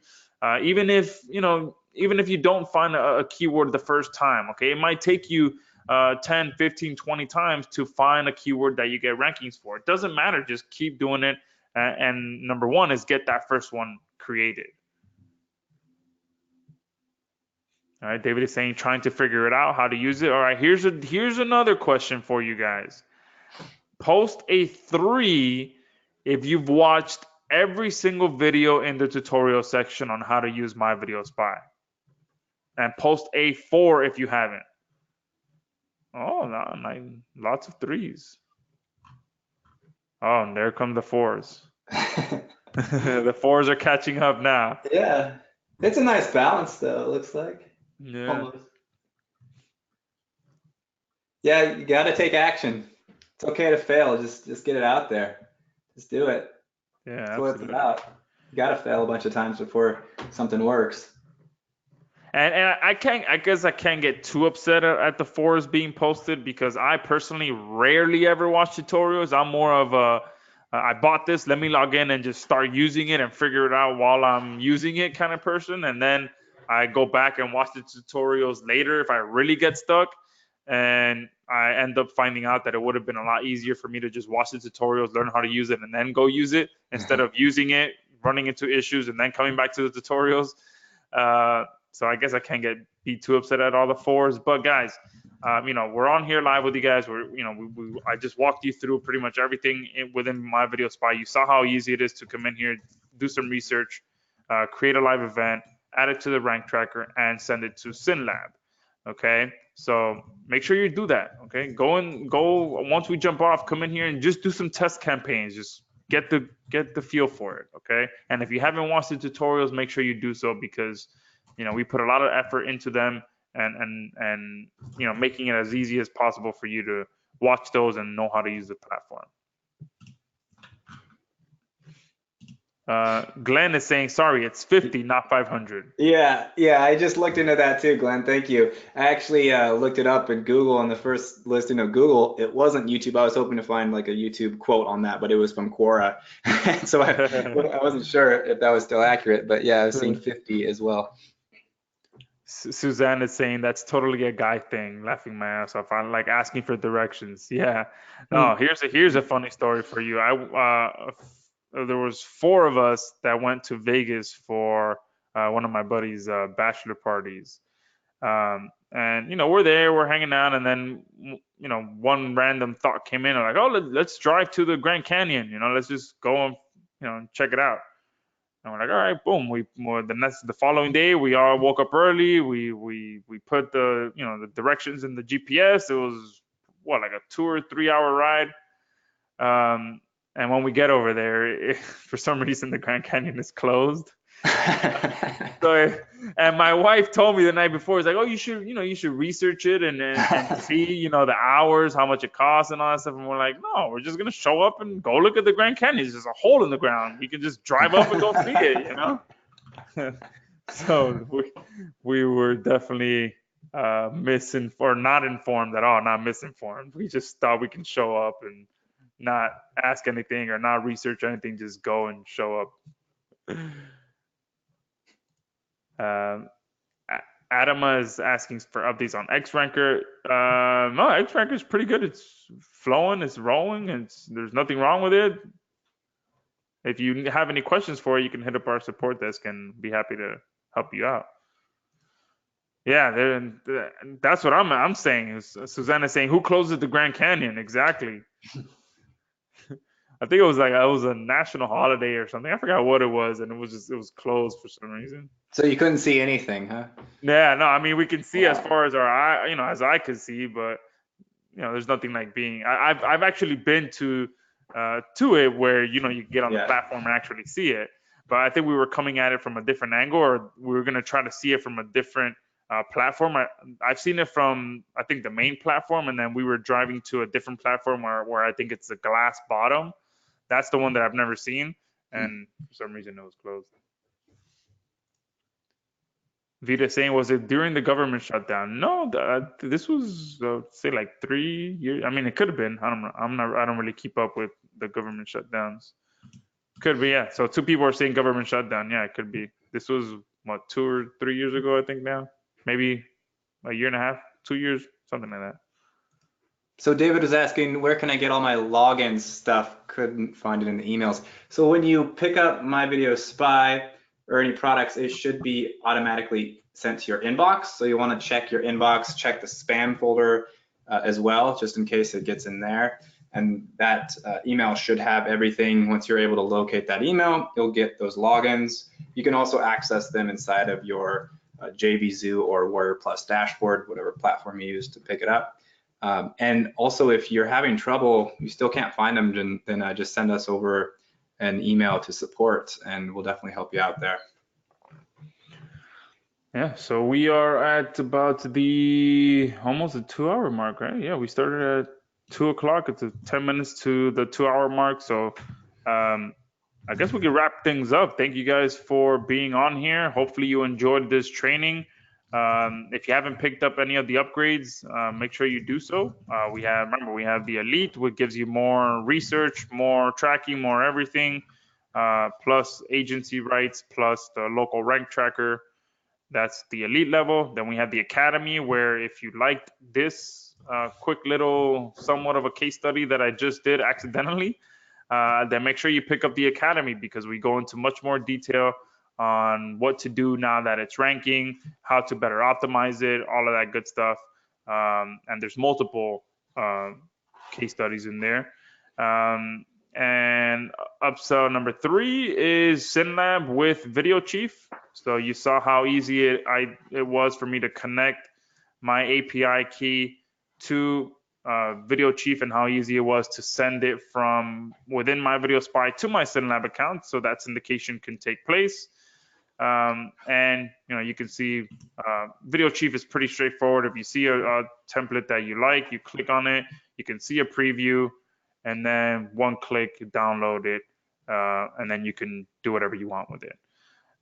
Even if you don't find a keyword the first time, okay, it might take you 10, 15, 20 times to find a keyword that you get rankings for. It doesn't matter, just keep doing it, and number one is get that first one created. All right, David is saying trying to figure it out how to use it. All right, here's another question for you guys. Post a 3 if you've watched every single video in the tutorial section on how to use MyVideoSpy, and post a 4 if you haven't. Oh, lots of 3s. Oh, and there come the 4s. The 4s are catching up now.
Yeah, it's a nice balance though, it looks like.
Yeah.
Almost. Yeah, you got to take action. It's okay to fail. Just get it out there. Just do it.
Yeah,
That's
absolutely.
what it's about. You got to fail a bunch of times before something works.
And I guess I can't get too upset at the 4s being posted, because I personally rarely ever watch tutorials. I'm more of a I bought this, let me log in and just start using it and figure it out while I'm using it kind of person. And then I go back and watch the tutorials later if I really get stuck. And I end up finding out that it would have been a lot easier for me to just watch the tutorials, learn how to use it, and then go use it, instead of using it, running into issues, and then coming back to the tutorials. So I guess I can't be too upset at all the 4s. But guys, we're on here live with you guys. I just walked you through pretty much everything within MyVideoSpy. You saw how easy it is to come in here, do some research, create a live event, add it to the rank tracker, and send it to SynLab. Okay, so make sure you do that. Okay, go once we jump off, come in here and just do some test campaigns. Just get the feel for it. Okay, and if you haven't watched the tutorials, make sure you do so, because we put a lot of effort into them, and making it as easy as possible for you to watch those and know how to use the platform. Glenn is saying, sorry, it's 50, not 500.
Yeah, I just looked into that too, Glenn. Thank you. I actually looked it up in Google on the first listing of Google. It wasn't YouTube. I was hoping to find like a YouTube quote on that, but it was from Quora. So I wasn't sure if that was still accurate, but yeah, I was seeing 50 as well.
Suzanne is saying that's totally a guy thing, laughing my ass off. I'm like asking for directions. Yeah. No, here's a funny story for you. There was 4 of us that went to Vegas for one of my buddy's bachelor parties. And we're there, we're hanging out, and then one random thought came in, like, oh, let's drive to the Grand Canyon. Let's just go and check it out. And we're like, all right, boom. The following day, we all woke up early. We put the directions in the GPS. It was like a 2 or 3 hour ride. And when we get over there, for some reason the Grand Canyon is closed. And my wife told me the night before, it's like, oh, you should research it and see, the hours, how much it costs and all that stuff. And we're like, no, we're just gonna show up and go look at the Grand Canyon. It's just a hole in the ground. We can just drive up and go see it, So we were definitely misinformed, or not informed at all, not misinformed. We just thought we can show up and not ask anything or not research anything, just go and show up. Adama is asking for updates on X-Ranker. No, X-Ranker is pretty good. It's flowing, it's rolling, and there's nothing wrong with it. If you have any questions for it, you can hit up our support desk and be happy to help you out. Yeah, that's what I'm saying. Susanna saying, who closes the Grand Canyon? Exactly. I think it was a national holiday or something. I forgot what it was, and it was closed for some reason.
So you couldn't see anything, huh?
Yeah, no, I mean we can see as far as our eye, as I could see, but there's nothing like being. I've actually been to it where you get on the platform and actually see it, but I think we were coming at it from a different angle, or we were gonna try to see it from a different platform. I've seen it from I think the main platform, and then we were driving to a different platform where I think it's a glass bottom. That's the one that I've never seen, and for some reason it was closed. Vita saying, was it during the government shutdown? No, this was say like 3 years. I mean, it could have been. I don't know. I don't really keep up with the government shutdowns. Could be, yeah. So 2 people are saying government shutdown. Yeah, it could be. This was what 2 or 3 years ago, I think now. Maybe a year and a half, 2 years, something like that.
So David is asking, where can I get all my login stuff? Couldn't find it in the emails. So when you pick up MyVideoSpy or any products, it should be automatically sent to your inbox. So you want to check your inbox, check the spam folder as well, just in case it gets in there. And that email should have everything. Once you're able to locate that email, you'll get those logins. You can also access them inside of your JVZoo or Warrior Plus dashboard, whatever platform you use to pick it up. And also, if you're having trouble, you still can't find them, then just send us over an email to support, and we'll definitely help you out there.
Yeah, so we are at about almost the 2 hour mark, right? Yeah, we started at 2 o'clock. It's 10 minutes to the 2 hour mark. So I guess we can wrap things up. Thank you guys for being on here. Hopefully you enjoyed this training. If you haven't picked up any of the upgrades, make sure you do so. We have the Elite, which gives you more research, more tracking, more everything, plus agency rights, plus the local rank tracker. That's the Elite level. Then we have the Academy, where if you liked this quick little somewhat of a case study that I just did accidentally, then make sure you pick up the Academy, because we go into much more detail on what to do now that it's ranking, how to better optimize it, all of that good stuff. And there's multiple case studies in there. And upsell number 3 is SynLab with Video Chief. So you saw how easy it was for me to connect my API key to Video Chief, and how easy it was to send it from within MyVideoSpy to my SynLab account, so that syndication can take place. And you can see Video Chief is pretty straightforward. If you see a template that you like, you click on it, You can see a preview, and then one click, download it, and then you can do whatever you want with it.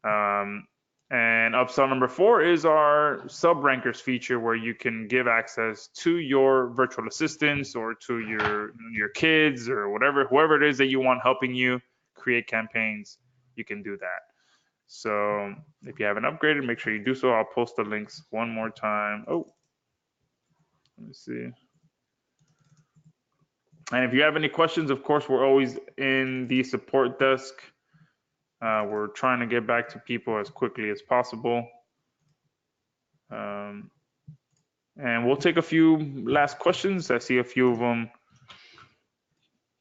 And upsell number 4 is our sub rankers feature, where you can give access to your virtual assistants or to your kids or whoever it is that you want helping you create campaigns. You can do that. So if you haven't upgraded, make sure you do so. I'll post the links one more time. Oh, let me see. And if you have any questions, of course, we're always in the support desk. We're trying to get back to people as quickly as possible. And we'll take a few last questions. I see a few of them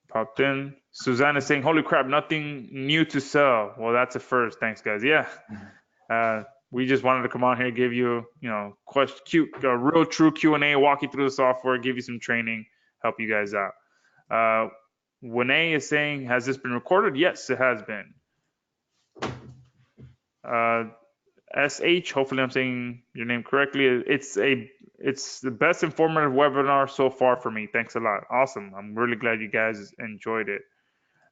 popped in. Suzanne is saying, holy crap, nothing new to sell. Well, that's a first. Thanks, guys. Yeah. We just wanted to come on here and give you, a real true Q&A, walk you through the software, give you some training, help you guys out. Winnie is saying, has this been recorded? Yes, it has been. SH, hopefully I'm saying your name correctly. It's the best informative webinar so far for me. Thanks a lot. Awesome. I'm really glad you guys enjoyed it.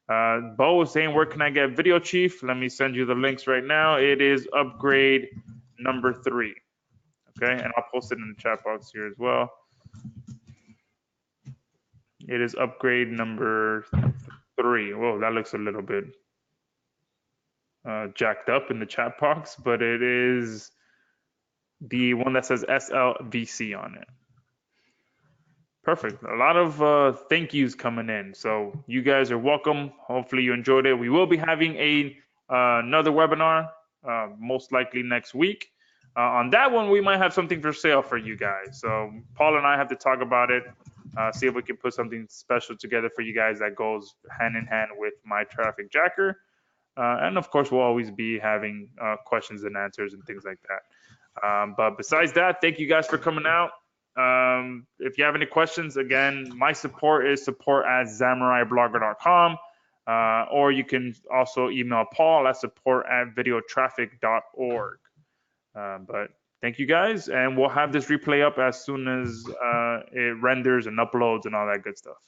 Bo is saying, where can I get Video Chief? Let me send you the links right now. It is upgrade number 3. Okay, and I'll post it in the chat box here as well. It is upgrade number 3. Whoa, that looks a little bit jacked up in the chat box, but it is the one that says SLVC on it. Perfect. A lot of thank yous coming in. So you guys are welcome. Hopefully you enjoyed it. We will be having another webinar, most likely next week. On that one, we might have something for sale for you guys. So Paul and I have to talk about it, see if we can put something special together for you guys that goes hand in hand with My Traffic Jacker. And of course, we'll always be having questions and answers and things like that. But besides that, thank you guys for coming out. If you have any questions, again, my support is support@zamuraiblogger.com, or you can also email Paul at support@videotraffic.org. But thank you guys, and we'll have this replay up as soon as it renders and uploads and all that good stuff.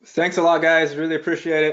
Thanks a lot, guys. Really appreciate it.